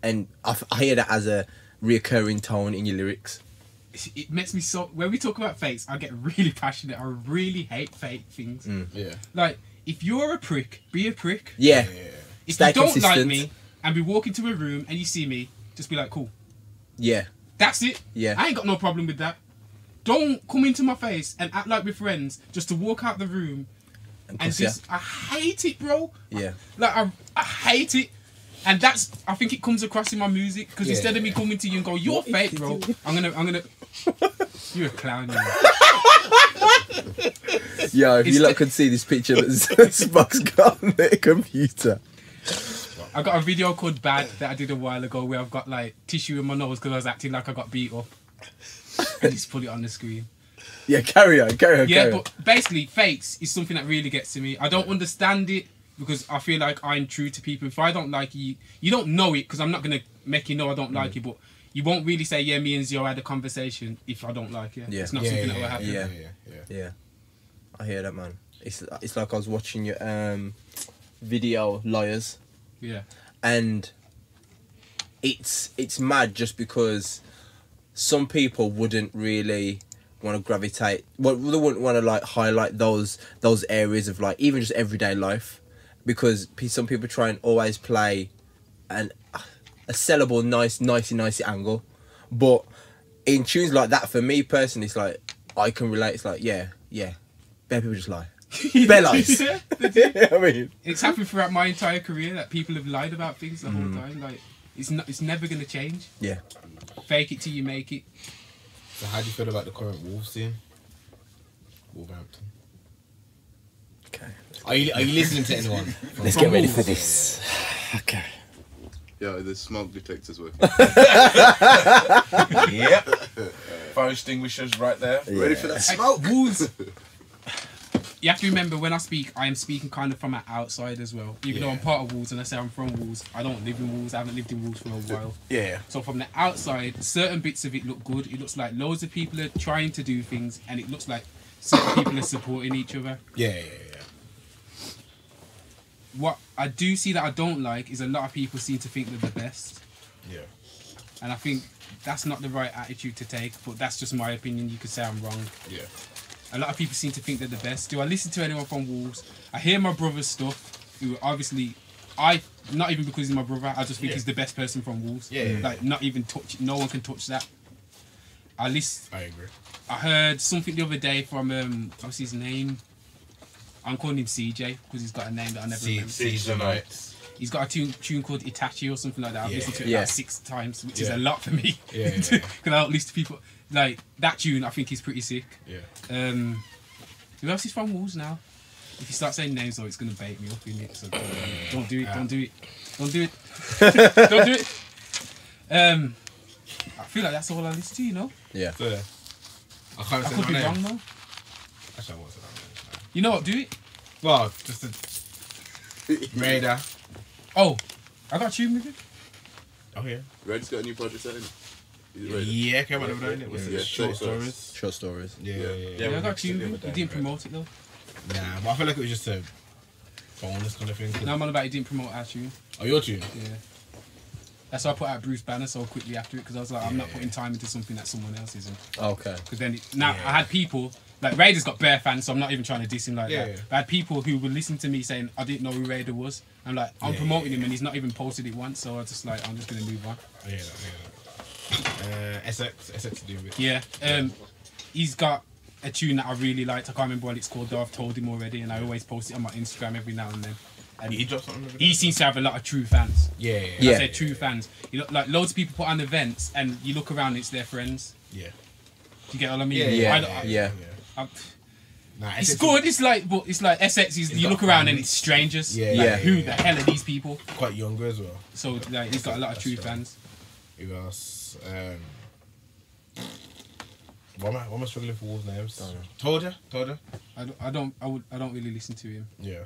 Speaker 3: And I hear that as a reoccurring tone in your lyrics.
Speaker 5: it makes me so. When we talk about fakes, I get really passionate. I really hate fake things.
Speaker 1: Yeah.
Speaker 5: Like, if you're a prick, be a prick.
Speaker 3: Yeah.
Speaker 5: If
Speaker 3: Stay
Speaker 5: you don't
Speaker 3: consistent.
Speaker 5: like me and we walk into a room and you see me, just be like, cool.
Speaker 3: Yeah.
Speaker 5: That's it.
Speaker 3: Yeah.
Speaker 5: I ain't got no problem with that. Don't come into my face and act like we're friends just to walk out the room and just. I hate it, bro.
Speaker 3: Yeah.
Speaker 5: Like I hate it. And that's, I think it comes across in my music because instead of me coming to you and go, you're fake, bro. I'm gonna. You're a clown, you know.
Speaker 3: Yo, if you lot could see this picture that Spock's got on the computer.
Speaker 5: I got a video called Bad that I did a while ago where I've got like tissue in my nose because I was acting like I got beat up. And just put it on the screen.
Speaker 3: Yeah, carry on.
Speaker 5: Yeah, but basically, fakes is something that really gets to me. I don't understand it because I feel like I'm true to people. If I don't like you, you don't know it because I'm not going to make you know I don't like you, but you won't really say, yeah, me and Zeo had a conversation if I don't like you.
Speaker 3: Yeah.
Speaker 5: It's not something that will happen.
Speaker 3: Yeah. I hear that, man. It's like I was watching your video, Liars.
Speaker 5: Yeah.
Speaker 3: And it's mad just because some people wouldn't really want to gravitate. Well, they wouldn't want to like highlight those areas of like even just everyday life, because some people try and always play a sellable, nicey angle. But in tunes like that, for me personally, it's like I can relate. It's like yeah, bare people just lie. Bare lies.
Speaker 5: Yeah,
Speaker 3: I mean,
Speaker 5: it's happened throughout my entire career that people have lied about things the whole time. Like it's never gonna change.
Speaker 3: yeah.
Speaker 5: Fake it till you make it.
Speaker 1: So how do you feel about the current Wolves scene? Wolverhampton.
Speaker 3: Okay.
Speaker 1: Are you listening to anyone?
Speaker 3: Let's get ready for this. Okay.
Speaker 4: Yeah, the smoke detector's working.
Speaker 6: Yep. Fire extinguishers right there.
Speaker 4: Ready for that smoke?
Speaker 5: Wolves. You have to remember when I speak, I am speaking kind of from an outside as well. Even though I'm part of Wolves and I say I'm from Wolves, I don't live in Wolves. I haven't lived in Wolves for a while.
Speaker 1: Yeah.
Speaker 5: So from the outside, certain bits of it look good. It looks like loads of people are trying to do things, and it looks like certain people are supporting each other.
Speaker 1: Yeah.
Speaker 5: What I do see that I don't like is a lot of people seem to think they're the best.
Speaker 1: Yeah.
Speaker 5: And I think that's not the right attitude to take, but that's just my opinion. You could say I'm wrong.
Speaker 1: Yeah.
Speaker 5: A lot of people seem to think they're the best. Do I listen to anyone from Wolves? I hear my brother's stuff, who obviously, not even because he's my brother, I just think he's the best person from Wolves.
Speaker 1: Yeah.
Speaker 5: Like, not even touch, no one can touch that.
Speaker 1: I agree.
Speaker 5: I heard something the other day from, what's his name? I'm calling him CJ, because he's got a name that I never remember.
Speaker 6: Season nights.
Speaker 5: He's got a tune called Itachi or something like that. I've listened to it
Speaker 3: Yeah.
Speaker 5: about 6 times, which is a lot for me.
Speaker 1: Yeah.
Speaker 5: Because I don't listen to people. Like, that tune, I think, is pretty sick.
Speaker 1: Yeah.
Speaker 5: Who else is from Wolves now? If you start saying names, though, it's going to bait me up in it. So don't do it. Don't do it. Don't do it. Don't do it. I feel like that's all I listen to, you know?
Speaker 3: Yeah.
Speaker 1: So yeah. I can't
Speaker 5: I
Speaker 1: say
Speaker 5: could be
Speaker 1: my
Speaker 5: wrong,
Speaker 1: name.
Speaker 5: though.
Speaker 1: Actually, I won't say that name.
Speaker 5: You know what? Do it.
Speaker 1: Well, just a radar.
Speaker 5: Oh, I got a tune with it.
Speaker 1: Oh yeah.
Speaker 4: Red's got a new project out, isn't he? Is it Red?
Speaker 1: Yeah, came out the other day. What's
Speaker 4: Yeah,
Speaker 1: it? Short
Speaker 4: 30
Speaker 1: stories.
Speaker 3: Short stories.
Speaker 1: Yeah.
Speaker 5: Yeah, I got a
Speaker 6: mixed it
Speaker 5: tune
Speaker 6: the
Speaker 5: with
Speaker 6: other
Speaker 5: it. You
Speaker 6: day,
Speaker 5: didn't
Speaker 6: right?
Speaker 5: promote it, though.
Speaker 1: Nah, but I feel like it was just a bonus kind of thing.
Speaker 5: No, I'm on about you didn't promote our tune.
Speaker 1: Oh, your tune?
Speaker 5: Yeah. That's why I put out Bruce Banner so quickly after it, because I was like, I'm not putting time into something that someone else isn't.
Speaker 3: Okay.
Speaker 5: Because then, I had people, like Raider's got bare fans, so I'm not even trying to diss him like that.
Speaker 1: Yeah.
Speaker 5: But I had people who would listen to me saying, I didn't know who Raider was. I'm like, I'm promoting him and he's not even posted it once, so I was just like, I'm just going to move on.
Speaker 1: Yeah, that. SX to do with.
Speaker 5: Yeah. He's got a tune that I really liked. I can't remember what it's called, though. I've told him already, and I always post it on my Instagram every now and then. And
Speaker 1: He dropped something.
Speaker 5: he seems to have a lot of true fans.
Speaker 1: Yeah.
Speaker 5: I say true fans. You know, like loads of people put on events, and you look around, it's their friends.
Speaker 1: Yeah.
Speaker 5: Do you get what I mean?
Speaker 3: Yeah.
Speaker 1: Nah,
Speaker 5: It's
Speaker 1: SX
Speaker 5: good. It's like, but it's like SX. You look around and it's strangers.
Speaker 1: Yeah,
Speaker 5: Like,
Speaker 1: yeah,
Speaker 5: who
Speaker 1: yeah.
Speaker 5: the hell are these people?
Speaker 1: quite younger as well.
Speaker 5: So like, he's got a lot of true fans.
Speaker 1: Who else? Why am I struggling for Wolves names? Told ya.
Speaker 5: I don't really listen to him.
Speaker 1: Yeah.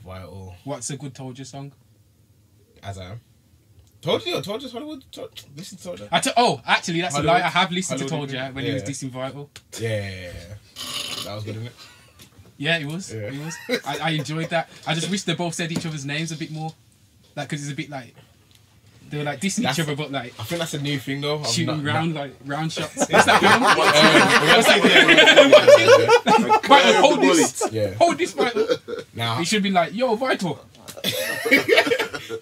Speaker 1: Vital.
Speaker 5: What's a good Told You song?
Speaker 1: As I am. Told you Hollywood. Listen to Told ya.
Speaker 5: Actually, that's
Speaker 1: Hollywood.
Speaker 5: a lie. I have listened to
Speaker 1: Hollywood.
Speaker 5: Told You when he was
Speaker 1: Yeah.
Speaker 5: dissing Vital.
Speaker 1: Yeah. That was good, isn't it?
Speaker 5: Yeah, it was.
Speaker 1: Yeah.
Speaker 5: It was. I enjoyed that. I just wish they both said each other's names a bit more. Like, because it's a bit like, They were like dissing each other, but like
Speaker 1: I think that's a new thing though.
Speaker 5: shooting like round shots. What's that film? Right, hold this.
Speaker 1: Yeah.
Speaker 5: Hold this, Vital.
Speaker 1: Now,
Speaker 5: He should be like, yo, Vital.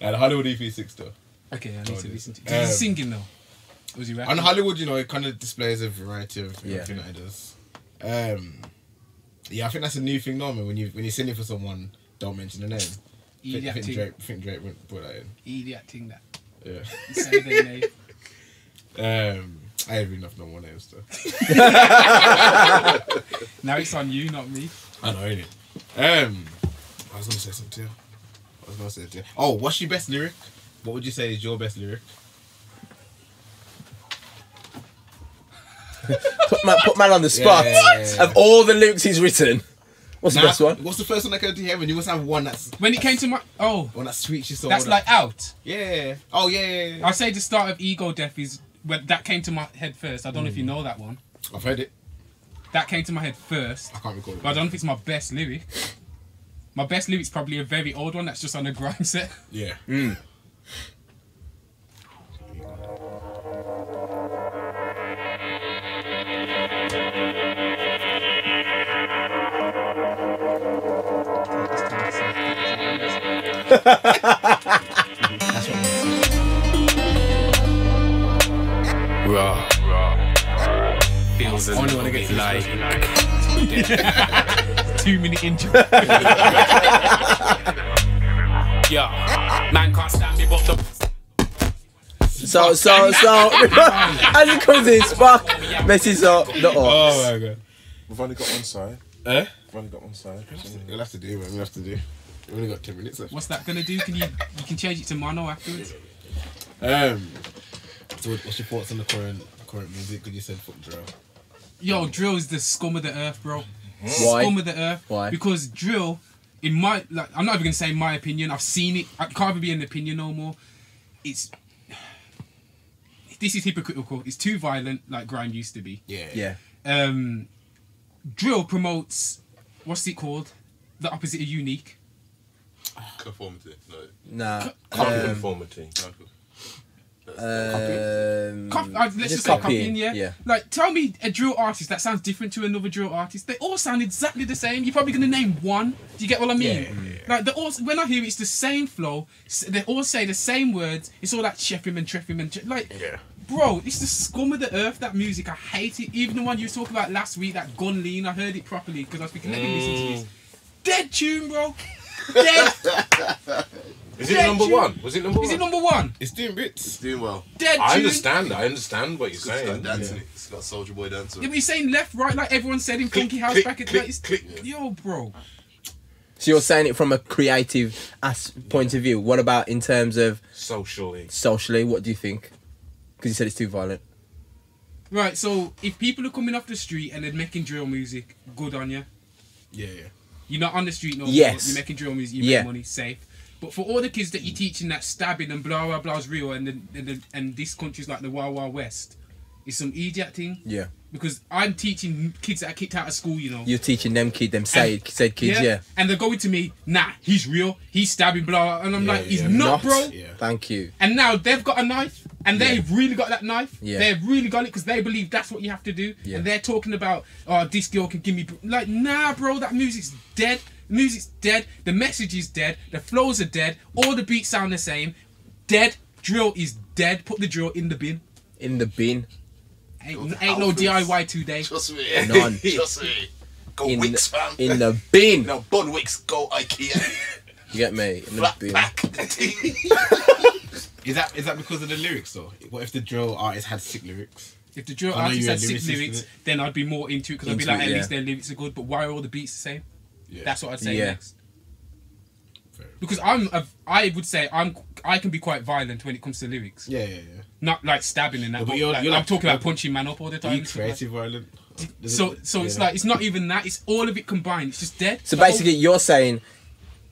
Speaker 1: and Hollywood EP6 though.
Speaker 5: Okay, I need to listen to. Did he singing though? Was he rapping?
Speaker 1: On Hollywood, you know, it kind of displays a variety of
Speaker 3: Yeah.
Speaker 1: everything that it does. Yeah, I think that's a new thing, normally. When you're singing for someone, don't mention the name. I
Speaker 5: Idiot thing.
Speaker 1: think Drake would put that in.
Speaker 5: Idiot thing that.
Speaker 1: Yeah.
Speaker 5: Say their name.
Speaker 1: I ain't really enough no more names though.
Speaker 5: Now it's on you, not me.
Speaker 1: I know, ain't it? I was gonna say something to you. Oh, what's your best lyric? What would you say is your best lyric?
Speaker 3: Put man on the spot.
Speaker 1: Yeah.
Speaker 3: Of all the lyrics he's written, what's the
Speaker 1: Nah,
Speaker 3: best one?
Speaker 1: What's the first one that came to your head? When you must have one that's
Speaker 5: When it came to my
Speaker 1: one that sweets your soul.
Speaker 5: that's like out.
Speaker 1: yeah. Oh yeah.
Speaker 5: I'd say the start of Ego Death is when that came to my head first. I don't know if you know that one.
Speaker 1: I've heard it.
Speaker 5: That came to my head first.
Speaker 1: I can't recall it.
Speaker 5: But I don't know if it's my best lyric. My best lyric's probably a very old one that's just on a Grime set.
Speaker 1: Yeah.
Speaker 8: Raw. Feels a little bit like
Speaker 5: 2-minute intro.
Speaker 8: yeah. Man can't stand me, but the
Speaker 3: So as it comes in, Spark messes up the odds.
Speaker 1: Oh my god.
Speaker 4: We've only got one side.
Speaker 1: Eh?
Speaker 4: We've only got one side.
Speaker 1: We'll have to do, man. We'll have to do. We've only got 10 minutes left.
Speaker 5: What's that gonna do? Can you can change it to mono afterwards?
Speaker 1: So what's your thoughts on the current music? Because you said fuck drill.
Speaker 5: Yo, drill is the scum of the earth, bro.
Speaker 3: Why?
Speaker 5: Scum of the earth.
Speaker 3: Why?
Speaker 5: Because drill, in my I'm not even gonna say my opinion. I've seen it. I can't even be an opinion no more. This is hypocritical. It's too violent, like grime used to be.
Speaker 1: Yeah.
Speaker 3: Yeah.
Speaker 5: Drill promotes what's it called? The opposite of unique.
Speaker 4: Conformity. No.
Speaker 3: Nah.
Speaker 6: Conformity.
Speaker 5: Let's just say copying, yeah. Like, tell me a drill artist that sounds different to another drill artist. They all sound exactly the same. You're probably gonna name one. Do you get what I mean?
Speaker 1: Yeah.
Speaker 5: Like, they all, when I hear it's the same flow, they all say the same words. It's all like Sheffham and Treffham and bro, it's the scum of the earth. That music, I hate it. Even the one you were talking about last week, that Gun Lean, I heard it properly because I was thinking, let me listen to this. Dead tune, bro. Dead.
Speaker 6: Is it number one? Was it number one?
Speaker 5: Is it number one?
Speaker 1: It's doing bits.
Speaker 4: It's doing well.
Speaker 5: Dead
Speaker 6: I
Speaker 5: tune.
Speaker 6: understand what you're
Speaker 4: It's
Speaker 6: saying.
Speaker 4: got dancing. It's got Soldier Boy dancing.
Speaker 5: Yeah, but you're saying left, right, like everyone said in Funky House back at Yo, bro.
Speaker 3: So you're saying it from a creative point of view. What about in terms of socially? What do you think? Because you said it's too violent.
Speaker 5: Right, so if people are coming off the street and they're making drill music, good on you.
Speaker 1: Yeah.
Speaker 5: You're not on the street no more.
Speaker 3: Yes.
Speaker 5: You're making drill music, you make money, safe. But for all the kids that you're teaching that stabbing and blah blah blah's real and this country's like the Wild Wild West, it's some idiot thing.
Speaker 3: Yeah.
Speaker 5: Because I'm teaching kids that are kicked out of school, you know.
Speaker 3: You're teaching them said kids, yeah.
Speaker 5: And they're going to me, nah, he's real, he's stabbing, blah, and I'm like, he's not, bro.
Speaker 1: Yeah.
Speaker 3: Thank you.
Speaker 5: And now they've got a knife, and they've really got that knife.
Speaker 3: Yeah.
Speaker 5: They've really got it because they believe that's what you have to do.
Speaker 3: Yeah.
Speaker 5: And they're talking about, oh, this girl can give me, like, nah, bro, that music's dead. The music's dead. The message is dead. The flows are dead. All the beats sound the same. Dead. Drill is dead. Put the drill in the bin.
Speaker 3: In the bin.
Speaker 5: Ain't no DIY today.
Speaker 4: Trust me.
Speaker 3: None.
Speaker 4: Trust me. Go
Speaker 3: In
Speaker 4: Wix, fam.
Speaker 3: In the bin.
Speaker 4: No, Bun Wix, go IKEA.
Speaker 3: You get me? In the
Speaker 4: Flat
Speaker 3: bin.
Speaker 4: pack.
Speaker 1: Is that because of the lyrics though? What if the drill artist had sick lyrics?
Speaker 5: If the drill
Speaker 1: I know
Speaker 5: artist
Speaker 1: you're a
Speaker 5: had sick
Speaker 1: lyricist,
Speaker 5: lyrics,
Speaker 1: innit?
Speaker 5: then I'd be more into it because I'd be
Speaker 3: Into
Speaker 5: like,
Speaker 3: it,
Speaker 5: at
Speaker 3: yeah.
Speaker 5: least their lyrics are good. But why are all the beats the same?
Speaker 1: Yeah.
Speaker 5: That's what I'd say
Speaker 3: Yeah.
Speaker 5: next. Because I would say I can be quite violent when it comes to lyrics.
Speaker 1: Yeah.
Speaker 5: Not like stabbing and that.
Speaker 1: Yeah, but
Speaker 5: but
Speaker 1: you're
Speaker 5: like,
Speaker 1: like-
Speaker 5: I'm talking about punching man up all the
Speaker 1: Are
Speaker 5: time.
Speaker 1: you creative violent?
Speaker 5: So it's like it's not even that. It's all of it combined. It's just dead.
Speaker 3: So basically, you're saying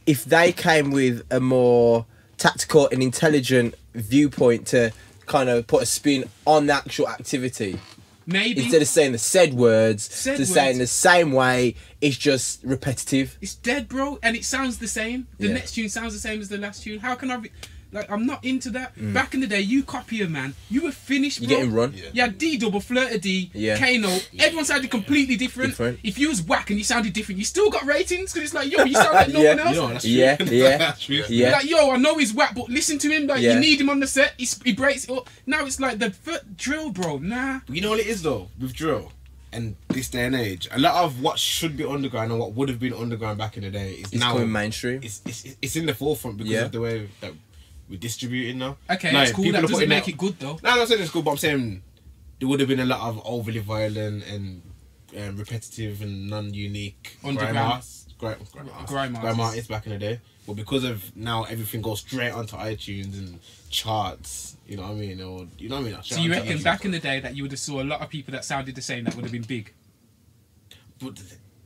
Speaker 3: if they came with a more tactical and intelligent viewpoint to kind of put a spin on the actual activity,
Speaker 5: maybe
Speaker 3: instead of saying the said words,
Speaker 5: Said
Speaker 3: to saying
Speaker 5: words.
Speaker 3: the same way, it's just repetitive.
Speaker 5: it's dead, bro, and it sounds the same. The
Speaker 3: Yeah.
Speaker 5: next tune sounds the same as the last tune. How can I be Like, I'm not into that. Back in the day, you copy a man, you were finished, bro.
Speaker 3: You getting run.
Speaker 5: You had D double, Flirter D, Kano. Everyone sounded completely different. If you was whack and you sounded different, you still got ratings because it's like, yo, you sound like no one else.
Speaker 1: You know, that's true.
Speaker 3: Yeah.
Speaker 5: You're like, yo, I know he's whack, but listen to him. Like, you need him on the set. He breaks it up. Now it's like the drill, bro. Nah.
Speaker 1: But you know what it is though with drill and this day and age. A lot of what should be underground and what would have been underground back in the day is now
Speaker 3: coming mainstream.
Speaker 1: It's in the forefront because of the way that we're distributing now.
Speaker 5: Okay,
Speaker 1: like,
Speaker 5: that's cool. That doesn't make it good though.
Speaker 1: No, I'm not saying it's good, but I'm saying there would have been a lot of overly violent and repetitive and non-unique grime artists back in the day. But because of now everything goes straight onto iTunes and charts, you know what I mean? Or you know what I mean?
Speaker 5: So you reckon back in the day that you would have saw a lot of people that sounded the same that would have been big?
Speaker 1: But,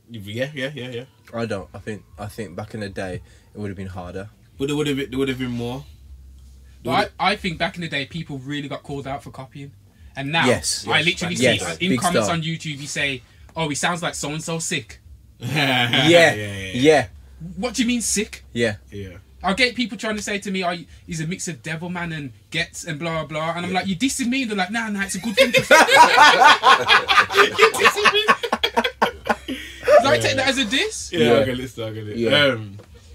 Speaker 1: yeah.
Speaker 3: I don't. I think back in the day it would have been harder.
Speaker 1: But there would have been more.
Speaker 5: But I think back in the day people really got called out for copying. And now I literally see in
Speaker 3: big
Speaker 5: comments
Speaker 3: star.
Speaker 5: on YouTube you say, "Oh, he sounds like so and so sick."
Speaker 3: Yeah.
Speaker 5: What do you mean sick?
Speaker 3: Yeah.
Speaker 5: I get people trying to say to me, "Oh, he's a mix of Devilman and Gets and blah blah," and I'm like, "You dissing me?" And they're like, "Nah, it's a good thing to say." You dissing me? So I take that as a diss.
Speaker 1: I get it. Yeah.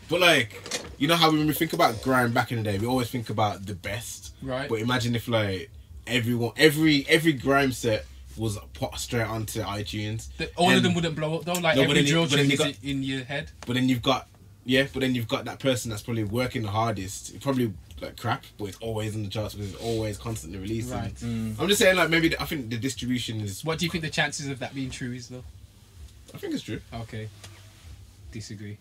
Speaker 1: But like, you know how when we think about grime back in the day, we always think about the best.
Speaker 5: Right.
Speaker 1: But imagine if like every grime set was put straight onto iTunes.
Speaker 5: All of them wouldn't blow up though. Like every drill tune is in your head.
Speaker 1: But then you've got that person that's probably working the hardest. It probably like crap, but it's always on the charts because it's always constantly releasing.
Speaker 5: Right.
Speaker 1: I'm just saying like maybe I think the distribution is.
Speaker 5: What do you think the chances of that being true is though?
Speaker 1: I think it's true.
Speaker 5: Okay. Disagree.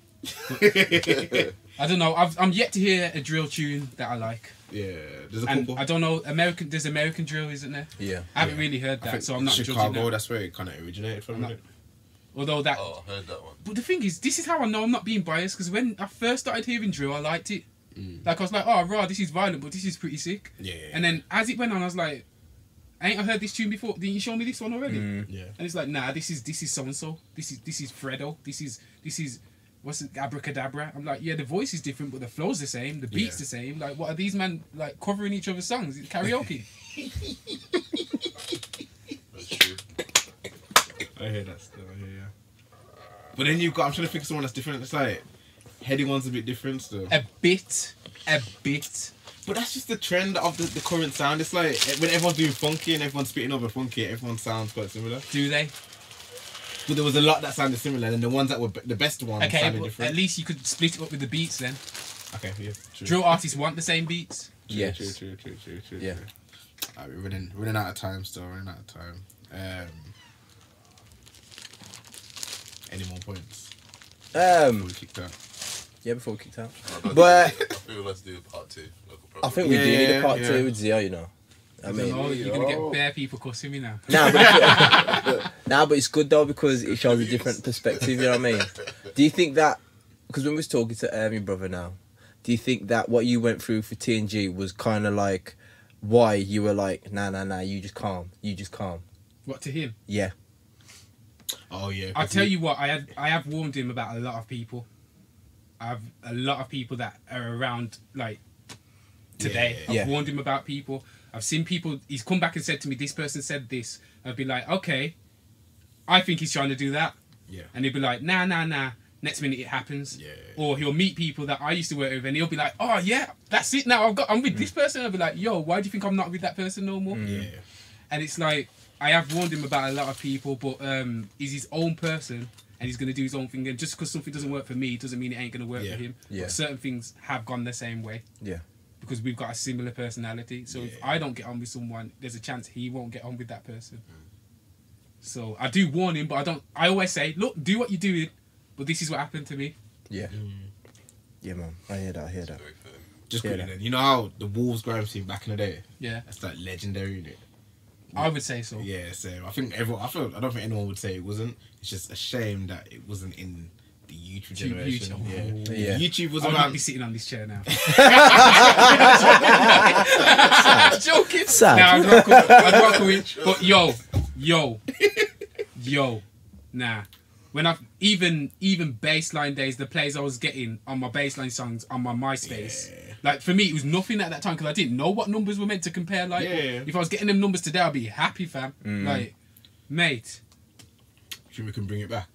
Speaker 5: I don't know. I'm yet to hear a drill tune that I like.
Speaker 1: Yeah, there's a
Speaker 5: And
Speaker 1: couple.
Speaker 5: I don't know. There's American drill, isn't there?
Speaker 3: Yeah.
Speaker 5: I haven't really heard that, so I'm not judging
Speaker 1: Chicago.
Speaker 5: that.
Speaker 1: That's where it kind of originated from.
Speaker 5: Although that.
Speaker 6: Oh, I heard that one.
Speaker 5: But the thing is, this is how I know I'm not being biased, because when I first started hearing drill, I liked it. Like I was like, oh, raw, this is violent, but this is pretty sick.
Speaker 1: Yeah.
Speaker 5: And then as it went on, I was like, ain't I heard this tune before? Didn't you show me this one already?
Speaker 1: Yeah.
Speaker 5: And it's like, nah, this is so and so. This is Fredo. This is what's it, Abracadabra. I'm like, yeah, the voice is different, but the flow's the same. The beat's the same. Like, what are these men like covering each other's songs? It's karaoke.
Speaker 6: That's true.
Speaker 1: I hear that still. I hear you. But then you've got. I'm trying to think of someone that's different. It's like Heading one's a bit different still.
Speaker 5: A bit.
Speaker 1: But that's just the trend of the current sound. It's like when everyone's doing funky and everyone's spitting over funky, everyone sounds quite similar.
Speaker 5: Do they?
Speaker 1: But there was a lot that sounded similar, and the ones that were the best ones sounded
Speaker 5: but
Speaker 1: different.
Speaker 5: at least you could split it up with the beats then.
Speaker 1: Okay, yeah, true.
Speaker 5: Drill artists want the same beats.
Speaker 3: Yes.
Speaker 1: True.
Speaker 3: Yeah.
Speaker 1: Alright, we're running out of time still. Running out of time. Any more points? Before we kicked out.
Speaker 3: Yeah, before we kicked out.
Speaker 4: I feel let's do part 2.
Speaker 3: I think we do need a part 2 with Zeo, you know. I mean,
Speaker 5: You're gonna get bare people cussing me now.
Speaker 3: but it's good though because it shows a different perspective. You know what I mean? Do you think that? Because when we was talking to my brother now, do you think that what you went through for TNG was kind of like why you were like, nah, you just calm.
Speaker 5: What, to him?
Speaker 3: Yeah.
Speaker 1: Oh yeah.
Speaker 5: I'll tell you what. I have warned him about a lot of people. I have a lot of people that are around like today.
Speaker 1: Yeah.
Speaker 5: I've warned him about people. I've seen people, he's come back and said to me, this person said this. I'd be like, okay, I think he's trying to do that.
Speaker 1: Yeah.
Speaker 5: And he'd be like, nah. Next minute it happens.
Speaker 1: Yeah.
Speaker 5: Or he'll meet people that I used to work with and he'll be like, oh yeah, that's it now. I'm with this person. I'll be like, yo, why do you think I'm not with that person no more?
Speaker 1: Yeah.
Speaker 5: And it's like, I have warned him about a lot of people, but he's his own person and he's going to do his own thing. And just because something doesn't work for me doesn't mean it ain't going to work for him.
Speaker 3: Yeah.
Speaker 5: But certain things have gone the same way.
Speaker 3: Yeah.
Speaker 5: Because we've got a similar personality. So if I don't get on with someone, there's a chance he won't get on with that person. So I do warn him, but I always say, look, do what you're doing, but this is what happened to me.
Speaker 3: Yeah. Yeah, man. I hear that.
Speaker 1: Just quickly then, you know how the Wolves grime scene back in the day?
Speaker 5: Yeah.
Speaker 1: That's like legendary, isn't it?
Speaker 5: I would say so.
Speaker 1: Yeah, so I think I don't think anyone would say it wasn't. It's just a shame that it wasn't in the YouTube generation.
Speaker 3: Yeah.
Speaker 1: YouTube was
Speaker 5: I would
Speaker 1: around.
Speaker 5: not be sitting on this chair now.
Speaker 3: Joking.
Speaker 5: Nah, I'd rock with. But yo. Nah. when I've even baseline days, the plays I was getting on my baseline songs on my MySpace, like for me it was nothing at that time because I didn't know what numbers were meant to compare. Like if I was getting them numbers today, I'd be happy, fam. Like, mate.
Speaker 1: Think we can bring it back?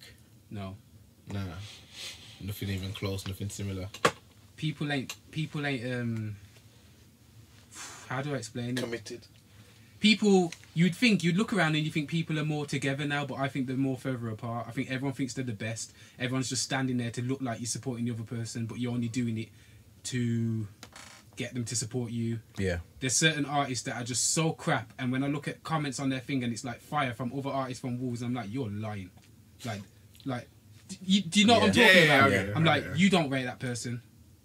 Speaker 5: No.
Speaker 1: Nah. Nothing even close. Nothing similar.
Speaker 5: People ain't. How do I explain it?
Speaker 6: Committed.
Speaker 5: People, you'd look around and you think people are more together now, but I think they're more further apart. I think everyone thinks they're the best. Everyone's just standing there to look like you're supporting the other person, but you're only doing it to get them to support you.
Speaker 3: Yeah.
Speaker 5: There's certain artists that are just so crap, and when I look at comments on their thing and it's like fire from other artists from Wolves, I'm like, you're lying. Like, do you know what I'm talking about?
Speaker 1: Yeah.
Speaker 5: I'm like, you don't rate that person.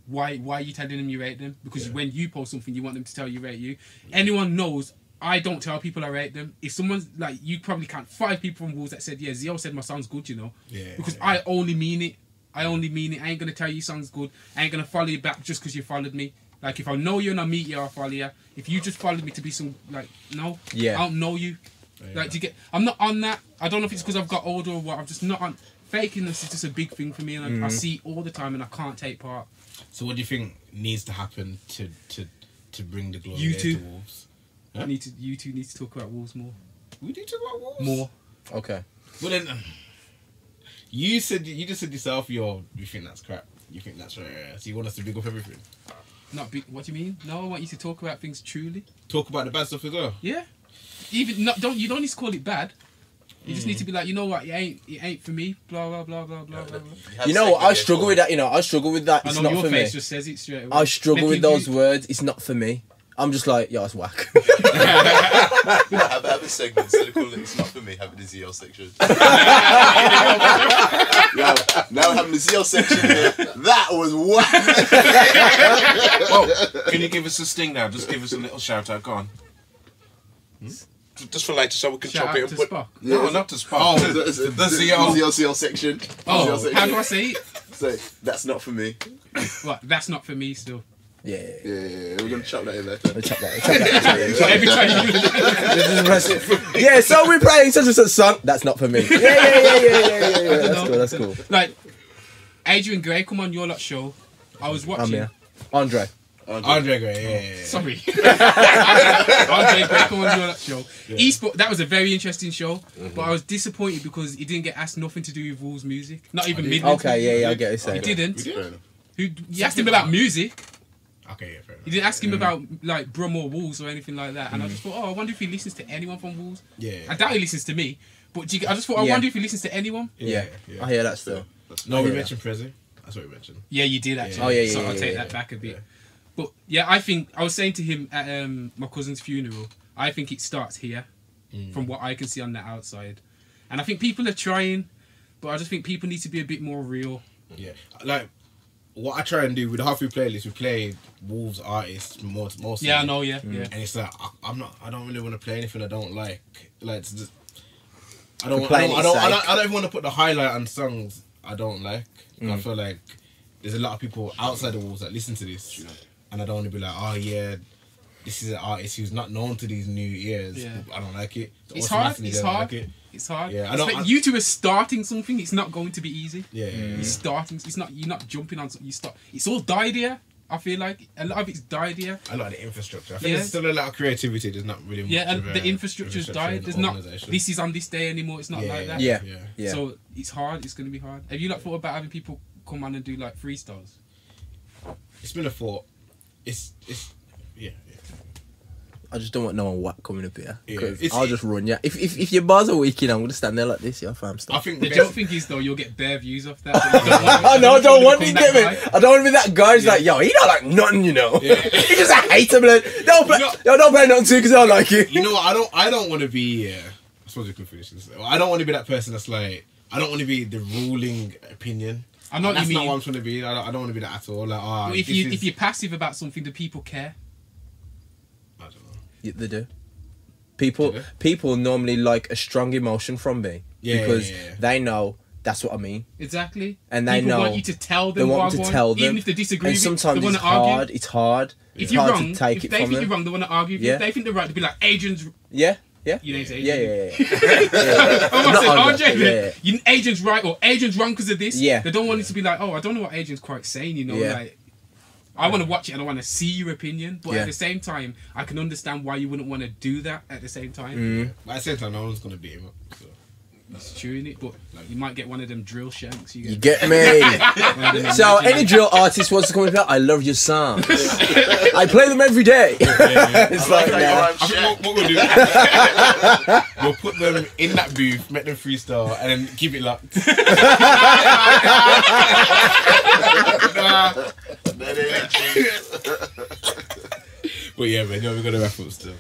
Speaker 5: Why are you telling them you rate them? Because when you post something, you want them to tell you rate you. Anyone knows I don't tell people I rate them. If someone's like, you probably count 5 people from Wolves that said, yeah, Zeo said my song's good, you know. Yeah. Because I only mean it. I ain't gonna tell you song's good. I ain't gonna follow you back just because you followed me. Like, if I know you and I meet you, I'll follow you. If you just followed me to be some, like, no. Yeah. I don't know you. Yeah. Like, I'm not on that. I don't know if it's because I've got older or what. I'm just not on. Fakiness is just a big thing for me, and I see it all the time, and I can't take part.
Speaker 1: So what do you think needs to happen to bring the glory to Wolves? Huh?
Speaker 5: You two need to talk about Wolves more.
Speaker 1: We need to talk about Wolves?
Speaker 5: More.
Speaker 3: Okay.
Speaker 1: Well then, you just said yourself, you think that's crap. You think that's right. So you want us to big up everything?
Speaker 5: Not big. What do you mean? No, I want you to talk about things truly.
Speaker 1: Talk about the bad stuff as well.
Speaker 5: Yeah. You don't need to call it bad. You just need to be like, you know what, it ain't for me. Blah blah blah blah blah blah.
Speaker 3: You know what? I struggle with that. You know, I struggle with that. It's not for me.
Speaker 5: Your face just says it straight away.
Speaker 3: I struggle with those words. It's not for me. I'm just like, yo, it's whack.
Speaker 4: Have a segment instead of calling it "It's not for me." Have it the Zeo section. Now having the Zeo section here, that was whack.
Speaker 6: Well, can you give us a sting now? Just give us a little shout out. Go on. Just for later, so we can chop it and put.
Speaker 5: Spock.
Speaker 6: No, not to Spock. Oh, the
Speaker 4: Zeo section.
Speaker 5: Oh, how do I say it?
Speaker 4: Say, that's not for me.
Speaker 5: What? That's not for me. Still.
Speaker 4: Yeah. We're gonna chop that in later.
Speaker 3: Chop that.
Speaker 5: Every time you do it.
Speaker 3: Yeah, so we're playing such and such song. That's not for me. Yeah. That's cool.
Speaker 5: Like, Adrian Gray, come on your lot show. I was watching.
Speaker 3: Andre
Speaker 1: Gray, yeah.
Speaker 5: Sorry. Andre Gray, come on your lot show. Yeah. That was a very interesting show, but I was disappointed because he didn't get asked nothing to do with Wolves music. Not even Midlands.
Speaker 3: Okay, yeah, I get it.
Speaker 5: He didn't. You asked him about music.
Speaker 1: Okay, yeah, fair enough.
Speaker 5: You didn't ask him about like Brum or Wolves or anything like that, and I just thought, I wonder if he listens to anyone from Wolves.
Speaker 1: Yeah.
Speaker 5: I doubt he listens to me, but I just thought, I wonder if he listens to anyone.
Speaker 3: Yeah. I hear that still.
Speaker 1: No, we mentioned Prezi. That's what we mentioned.
Speaker 5: Yeah, you did actually.
Speaker 3: Oh yeah.
Speaker 5: So I'll take that back a bit. But yeah, I think I was saying to him at my cousin's funeral, I think it starts here, from what I can see on the outside, and I think people are trying, but I just think people need to be a bit more real.
Speaker 1: Yeah, like. What I try and do with the Hardfood playlist, we play Wolves artists mostly.
Speaker 5: Yeah, I know. Yeah.
Speaker 1: And it's like I don't really want to play anything I don't like. Like it's just, I don't even want to put the highlight on songs I don't like. I feel like there's a lot of people outside the Wolves that listen to this, and I don't want to be like, oh yeah, this is an artist who's not known to these new ears. Yeah. I don't like it.
Speaker 5: It's hard. It's hard. It's hard. Yeah, you two are starting something. It's not going to be easy. Yeah. You're starting. It's not. You're not jumping on something. You start. It's all died here. I feel like a lot of it's died here.
Speaker 1: I like the infrastructure. I think there's still a lot of creativity. There's not really much.
Speaker 5: Yeah, and the infrastructure's died. There's not. This is on this day anymore. It's not like that.
Speaker 3: Yeah.
Speaker 5: So it's hard. It's going to be hard. Have you like thought about having people come on and do like freestyles?
Speaker 1: It's been a thought. It's yeah.
Speaker 3: I just don't want no one whack coming up here. I'll just run, yeah. If your bars are weak, I'm going to stand there like this, fam. Stop.
Speaker 1: I think
Speaker 5: the joke thing is, though, you'll get bare views off that.
Speaker 3: I don't want to get me. I don't want to be that guy who's like, yo, he don't like nothing, you know. Yeah. He just hates him. Don't play nothing too because I don't like it.
Speaker 1: You know what? I don't want to be, I suppose you could finish this. I don't want to be that person that's like, I don't want to be the ruling opinion.
Speaker 5: I know what you mean.
Speaker 1: That's not what I'm trying to be. I don't want to be that at all. Like,
Speaker 5: if you're passive about something, do people care?
Speaker 3: They do. People normally like a strong emotion from me because they know that's what I mean.
Speaker 5: Exactly.
Speaker 3: And they know
Speaker 5: want you to tell them.
Speaker 3: They want to tell them,
Speaker 5: even if they disagree.
Speaker 3: And sometimes
Speaker 5: they
Speaker 3: it's hard. Argue. It's hard.
Speaker 5: If you're wrong,
Speaker 3: to take
Speaker 5: if they think you're wrong, they want to argue. If they think they're right, they'll be like, Adrian's.
Speaker 3: Yeah. Yeah.
Speaker 5: Your name's
Speaker 3: Yeah,
Speaker 5: Adrian.
Speaker 3: yeah.
Speaker 5: Oh, I
Speaker 3: Not
Speaker 5: said,
Speaker 3: Andre,
Speaker 5: RJ,
Speaker 3: yeah.
Speaker 5: you, Adrian's right or Adrian's wrong because of this.
Speaker 3: Yeah.
Speaker 5: They don't want it to be like, oh, I don't know what Adrian's quite saying, you know.
Speaker 3: Yeah.
Speaker 5: Like, I want to watch it and I want to see your opinion, but
Speaker 3: Yeah.
Speaker 5: at the same time, I can understand why you wouldn't want to do that at the same time.
Speaker 3: Mm.
Speaker 1: But at the same time, no one's gonna beat him up. So.
Speaker 5: It's true, innit? But like, you might get one of them drill shanks.
Speaker 3: You get me? So any drill artist wants to come and say, I love your songs. I play them every day. It's like,
Speaker 1: I think what we'll do, we'll put them in that booth, make them freestyle, and then keep it locked. But yeah, man, we're gonna wrap up still.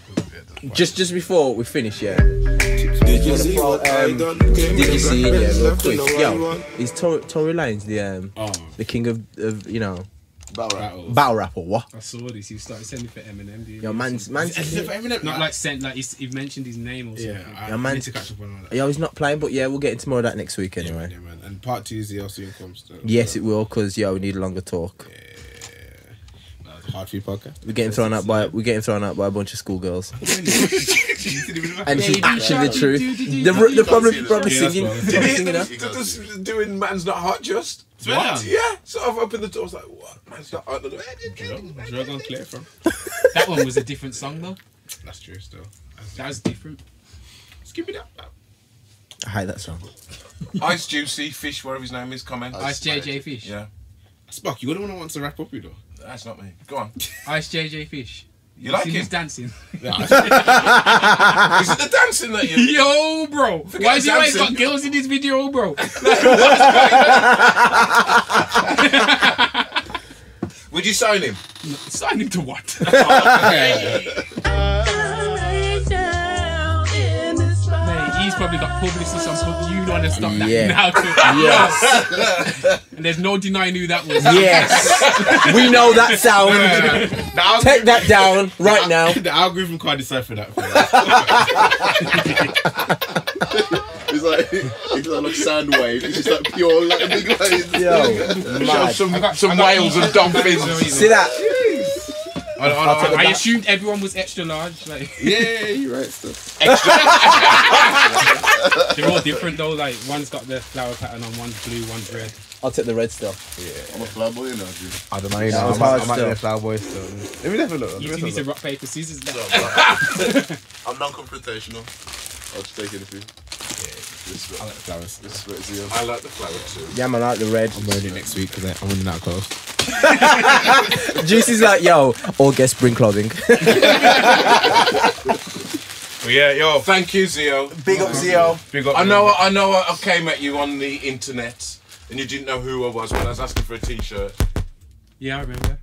Speaker 3: just before we finish, yeah. Did you see real quick? Yo, is Tory Lanez the king of you know battle rapper? What?
Speaker 5: I saw this. He started sending for Eminem. Dude.
Speaker 3: Yo, man's
Speaker 5: Not like sent like he mentioned his name or something.
Speaker 1: Yeah, I need to catch up on all that.
Speaker 3: Yo, he's not playing, but yeah, we'll get into more of that next week anyway.
Speaker 1: Yeah, man. And part 2 Zeo soon comes.
Speaker 3: Yes, it will, because we need a longer talk.
Speaker 1: Hardfood podcast.
Speaker 3: We're getting thrown out by a bunch of schoolgirls. And she's actually the truth. The probably singing.
Speaker 2: Just doing Man's Not Hot Just.
Speaker 1: What?
Speaker 2: Yeah, sort of opened the door. I was like, what? Man's Not Hot.
Speaker 1: Drug on clear from.
Speaker 5: That one was a different song though.
Speaker 1: That's true still.
Speaker 5: That was different.
Speaker 1: Just give me that.
Speaker 3: I hate that song.
Speaker 6: Ice Juicy Fish, whatever his name is, comment.
Speaker 5: Ice JJ Fish.
Speaker 6: Yeah.
Speaker 1: Spock, you're the one who wants to wrap up, you know.
Speaker 6: That's not me. Go on.
Speaker 5: Ice JJ Fish.
Speaker 6: You like
Speaker 5: seen
Speaker 6: him?
Speaker 5: He's dancing.
Speaker 1: Yeah,
Speaker 6: Is it the dancing that you...
Speaker 5: Yo, bro. Why has he always got girls in his video, bro?
Speaker 6: Would you sign him?
Speaker 5: Sign him to what? Mate, he's probably got publicists on public. You want to stop that now.
Speaker 3: Yes.
Speaker 5: And there's no denying who that was.
Speaker 3: Yes. We know that sound. Take that down right now.
Speaker 1: The algorithm can't decipher that.
Speaker 4: It's like sound wave. It's just like pure like big lines.
Speaker 3: Yo, mad.
Speaker 6: Some whales and dolphins.
Speaker 3: See that?
Speaker 5: I assumed everyone was extra large. Like,
Speaker 1: Yeah, you're right. Stuff.
Speaker 5: they're all different though. Like one's got the flower pattern on, one's blue, one's red.
Speaker 3: I'll take the red stuff.
Speaker 4: I'm a flower boy, you know. Dude.
Speaker 1: I don't know.
Speaker 3: It's hard
Speaker 1: I might be
Speaker 3: still.
Speaker 1: a flower boy still. Let me have a look.
Speaker 5: You two need to rock paper scissors. Now.
Speaker 4: I'm non-confrontational. I'll just take anything.
Speaker 1: I like the flowers.
Speaker 6: I like the flower too.
Speaker 3: Yeah, man, I like the red.
Speaker 1: I'm wearing it next week because I'm running out of clothes.
Speaker 3: Juicy's like, yo, all guests bring clothing.
Speaker 6: Well, yeah, yo, thank you, Zeo.
Speaker 2: Big up, Zeo.
Speaker 1: Big up.
Speaker 6: I know I came at you on the internet and you didn't know who I was when I was asking for a t-shirt.
Speaker 5: Yeah, I remember.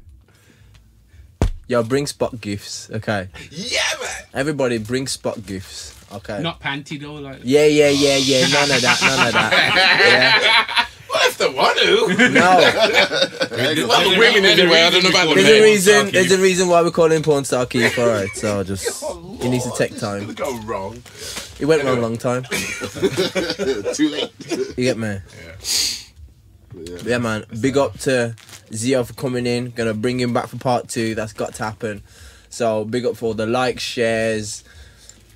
Speaker 3: Yo, bring Spot gifts, okay?
Speaker 6: Yeah, man.
Speaker 3: Everybody bring Spot gifts, okay?
Speaker 5: Not panty though. Like.
Speaker 3: Yeah. None of that.
Speaker 6: Well, if they want to.
Speaker 3: No.
Speaker 6: Well, the women anyway, I don't know about the men.
Speaker 3: There's a reason why we call him Porn Star Keith, alright, so just, he needs to take time.
Speaker 6: It's gonna go wrong.
Speaker 3: He went wrong a long time.
Speaker 4: Too late.
Speaker 3: You get me? Yeah, man. Big up to Zeo for coming in. Gonna bring him back for part 2. That's got to happen. So big up for all the likes, shares,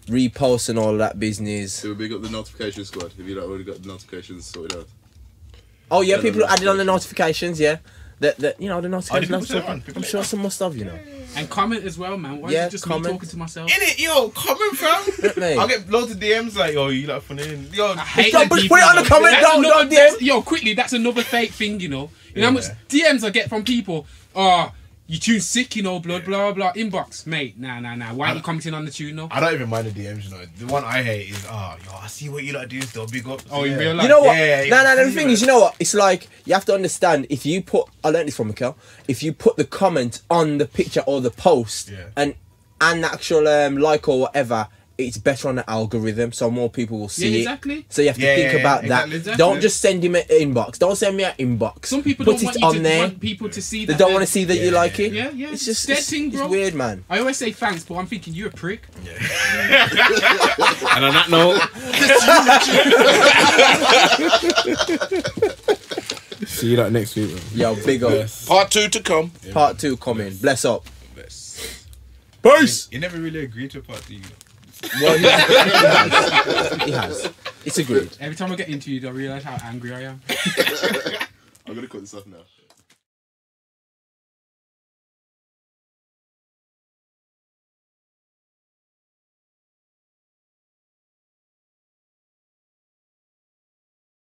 Speaker 3: reposts and all of that business.
Speaker 4: So we big up the notification squad. Have you not already got the notifications sorted out?
Speaker 3: Oh yeah, people added on the notifications, yeah. The the notifications.
Speaker 1: put that on?
Speaker 3: I'm sure some must have, you know.
Speaker 5: And comment as well, man. Why
Speaker 3: Yeah,
Speaker 5: is it just
Speaker 3: comment.
Speaker 5: me talking to myself?
Speaker 1: In it, yo, comment, fam.
Speaker 3: Mate.
Speaker 1: I'll get loads of DMs like, yo, you like funny. Yo,
Speaker 5: I hate
Speaker 3: Don't
Speaker 5: when
Speaker 3: put
Speaker 5: people
Speaker 3: it on the
Speaker 5: do-
Speaker 3: comment,
Speaker 5: that's
Speaker 3: don't
Speaker 5: another-
Speaker 3: DM.
Speaker 5: Yo, quickly, that's another fake thing, you know. You know how much DMs I get from people? Oh, you tune sick, you know, blah, blah, blah. Inbox, mate. Nah. Why aren't you commenting on the tune, though?
Speaker 1: I don't even mind the DMs, you know. The one I hate is, yo, I see what you like doing still, big up.
Speaker 5: Oh, in real life?
Speaker 3: You know what?
Speaker 1: Yeah,
Speaker 3: No, the thing is, you know what? It's like, you have to understand, if you put, I learned this from Mikel, if you put the comment on the picture or the post, and the actual like or whatever, it's better on the algorithm, so more people will see
Speaker 5: Yeah,
Speaker 3: it.
Speaker 5: exactly.
Speaker 3: So you have to think about that.
Speaker 5: exactly.
Speaker 3: Don't just send him an inbox. Don't send me an inbox.
Speaker 5: Some people
Speaker 3: put
Speaker 5: don't want
Speaker 3: it
Speaker 5: you
Speaker 3: on
Speaker 5: to
Speaker 3: there.
Speaker 5: want people to see
Speaker 3: They
Speaker 5: that.
Speaker 3: don't want to see that you like it.
Speaker 5: Yeah.
Speaker 3: It's just
Speaker 5: Dead
Speaker 3: it's,
Speaker 5: thing,
Speaker 3: it's
Speaker 5: bro.
Speaker 3: weird, man.
Speaker 5: I always say thanks, but I'm thinking you're a prick.
Speaker 1: And on that note, see you like next week, man.
Speaker 3: Yo, big up.
Speaker 6: Part 2 to come.
Speaker 3: Part 2 coming. Bless up.
Speaker 1: Peace. You never really agreed to a part 2.
Speaker 3: Well, he has. It's agreed.
Speaker 5: Every time I get interviewed, I realise how angry I am.
Speaker 4: I'm gonna cut this off now.